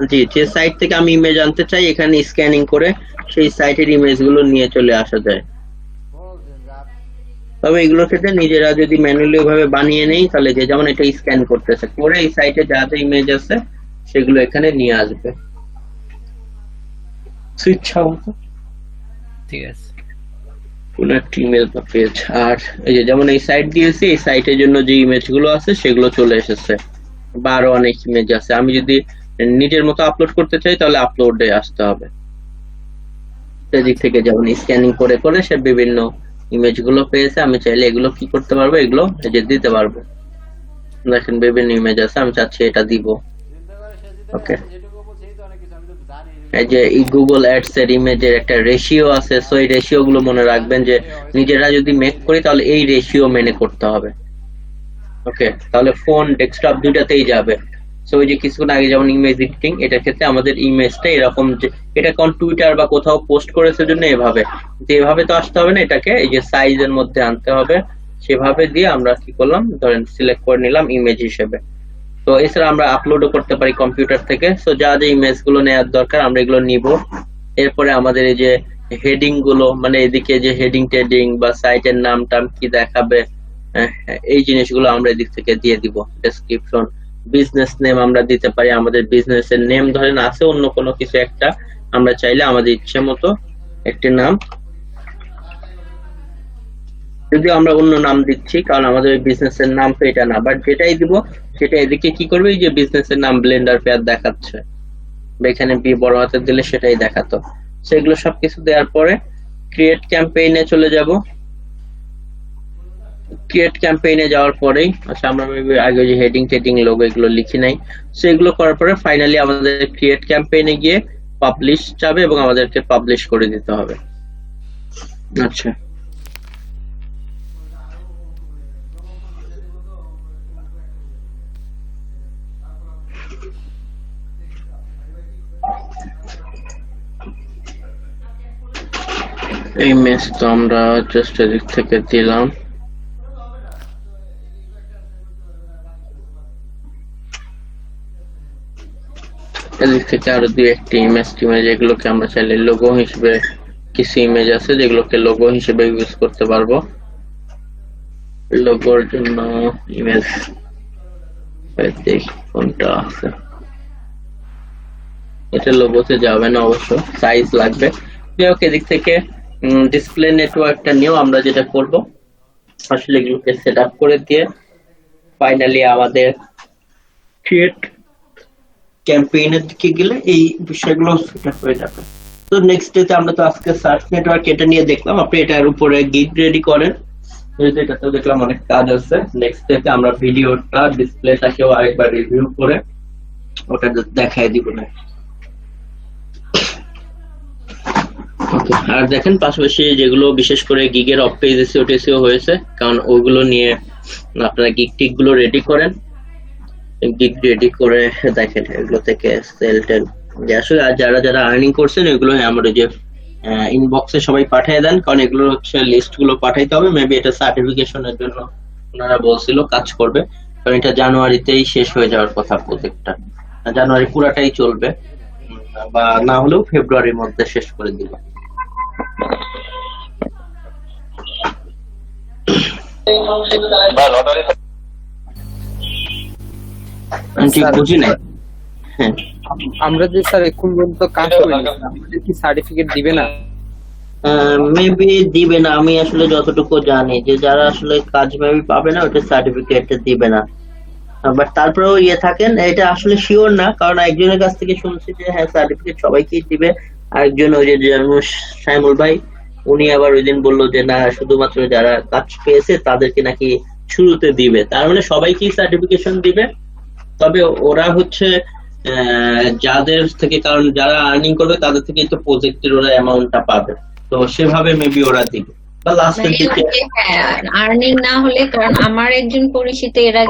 জি, যে সাইট থেকে আমি ইমেজ আনতে চাই এখানে স্ক্যানিং করে সেই সাইটের ইমেজ গুলো নিয়ে চলে আসা যায়। তবে এগুলোর ক্ষেত্রে নিজেরা যদি ম্যানুয়ালি ভাবে বানিয়ে নেই, তাহলে যে যেমন এটা স্ক্যান করতেছে করে এই সাইটে যা যা ইমেজ আছে সেগুলো এখানে নিয়ে আসবে। ইচ্ছা মতো ঠিক আছে। কোন একটা ইমেল বা পেজ। আর এই যে যেমন এই সাইট দিয়েছি, এই সাইটের জন্য যে ইমেজ গুলো আছে সেগুলো চলে এসেছে, বা আরো অনেক ইমেজ আছে। আমি যদি নিজের মতো আপলোড করতে চাই তাহলে আপলোডে আসতে হবে। সেদিক থেকে যেমন স্ক্যানিং করে করে সে বিভিন্ন ইমেজ গুলো পেয়েছে, আমি চাইলে এগুলো কি করতে পারবো, এগুলো এই যে দিতে পারবো। দেখেন বিভিন্ন ইমেজ আছে, আমি চাচ্ছি এটা দিব। ওকে, যেটুকু বলছি এই তো অনেক কিছু, আমি তো জানি এই যে এই গুগল অ্যাডস এর ইমেজের একটা রেশিও আছে, সো এই রেশিও গুলো মনে রাখবেন যে নিজেরা যদি মেক করি তাহলে এই রেশিও মেনে করতে হবে। ওকে, তাহলে ফোন ডেস্কটপ দুটাতেই যাবে। সো ওই যে কিছুক্ষণ আগে যেমন ইমেজ এডিটিং, এটার ক্ষেত্রে আমাদের ইমেজটা এরকম যে এটা কোন টুইটার বা কোথাও পোস্ট করেছে জন্য এভাবে, তো এভাবে তো আসতে হবে না, এটাকে এই যে সাইজের মধ্যে আনতে হবে। সেভাবে দিয়ে আমরা কি করলাম, ধরেন সিলেক্ট করে নিলাম ইমেজ হিসেবে। তো এছাড়া আমরা আপলোডও করতে পারি কম্পিউটার থেকে। সো যা যে ইমেজ গুলো নেওয়ার দরকার আমরা এগুলো নিব। এরপরে আমাদের এই যে হেডিং গুলো, মানে এদিকে যে হেডিং টেডিং বা সাইটের নাম টাম কি দেখাবে, এই জিনিসগুলো আমরা এদিক থেকে দিয়ে দিব। ডেসক্রিপশন, বিজনেস নেম আমরা দিতে পারি, আমাদের বিজনেসের নেম ধরেন আছে অন্য কোনো কিছু একটা, আমরা চাইলে আমাদের ইচ্ছে মতো একটি নাম, যদিও আমরা অন্য নাম দিচ্ছি কারণ আমাদের বিজনেসের নাম তো এটা না, বাট যেটাই দিব সেটা এদিকে কি করবে, এই যে বিজনেসের নাম ব্লেন্ডার পেয়ার দেখাচ্ছে, বা এখানে বি বড় হাতের দিলে সেটাই দেখাতো। সেগুলো সবকিছু দেওয়ার পরে ক্রিয়েট ক্যাম্পেইনে চলে যাব। ক্রিয়েট ক্যাম্পেইনে যাওয়ার পরেই আচ্ছা আমরা আগে যে হেডিং টেডিং লোগো এগুলো লিখি নাই, সো এগুলো করার পরে ফাইনালি আমাদের ক্রিয়েট ক্যাম্পেইনে গিয়ে পাবলিশ যাবে এবং আমাদেরকে পাবলিশ করে দিতে হবে। আচ্ছা, এই মেস তো আমরা জাস্ট এদিক থেকে দিলাম। এদিক থেকে আরো দুই একটি ইমেজ এগুলোকে আমরা চাইলে লোগো হিসেবে, কিছু ইমেজ আছে যেগুলোকে লোগো হিসেবে ইউজ করতে পারবো। লোগোর জন্য ইমেজ দেখি কোনটা আছে, এটা লোগোতে যাবে না অবশ্য, সাইজ লাগবে। ওকে, এদিক থেকে ডিসপ্লে নেটওয়ার্কটা নিয়েও আমরা যেটা করব আসলে এগুলোকে সেট আপ করে দিয়ে ফাইনালি আমাদের ক্রিয়েট ক্যাম্পেইনের দিকে গেলে এই বিষয়গুলো সেট আপ হয়ে যাবে। তো নেক্সট ডেতে আমরা তো আজকে সার্চ নেটওয়ার্ক এটা নিয়ে দেখলাম, আপনি এটার উপরে গিগ রেডি করেন, এটাতে দেখলাম অনেক কাজ আছে। নেক্সট ডেতে আমরা ভিডিওটা ডিসপ্লেটাকেও আরেকবার রিভিউ করে ওটা দেখাই দিব না। আর দেখেন পাশাপাশি যেগুলো বিশেষ করে গিগের অফ পেজ এসিও হয়েছে, কারণ ওগুলো নিয়ে আপনারা গিগ টিক গুলো রেডি করেন, গিগ রেডি করে দেখেন এগুলো থেকে সেল টেল যে আসলে যারা যারা আর্নিং করছেন এগুলো আমাদের যে ইনবক্সে সবাই পাঠিয়ে দেন, কারণ এগুলো হচ্ছে লিস্ট গুলো পাঠাইতে হবে। মেবি এটা সার্টিফিকেশনের জন্য ওনারা বলছিল কাজ করবে, কারণ এটা জানুয়ারিতেই শেষ হয়ে যাওয়ার কথা, প্রজেক্টটা জানুয়ারি পুরাটাই চলবে, বা না হলেও ফেব্রুয়ারির মধ্যে শেষ করে দিল। ঠিক বুঝি নাই। হ্যাঁ, আমরা যে স্যার এখন পর্যন্ত কাজ করি আমাদের কি সার্টিফিকেট দিবে না? মেবি দিবে না, আমি আসলে যতটুকু জানি যে যারা আসলে কাজ মেবি পাবে না ওটা সার্টিফিকেট দিবে না, বাট তারপরেও ইয়ে থাকেন, এটা আসলে শিওর না, কারণ একজনের কাছ থেকে শুনছি যে হ্যাঁ সার্টিফিকেট সবাইকেই দিবে, আরেকজন ওই যে সাইমুল ভাই উনি আবার ওই দিন বললো যে না শুধুমাত্র যারা কাজ পেয়েছে তাদেরকে নাকি শুরুতে দিবে, তার মানে সবাইকেই সার্টিফিকেশন দিবে, তবে ওরা হচ্ছে যাদের থেকে, কারণ যারা আর্নিং করবে তাদের থেকেই তো প্রজেক্টের ওরা অ্যামাউন্টটা পাবে, তো সেভাবে মেবি ওরা দিবে বা লাস্টের দিকে। হ্যাঁ, আর্নিং না হলে, কারণ আমার একজন পরিচিত এর আগে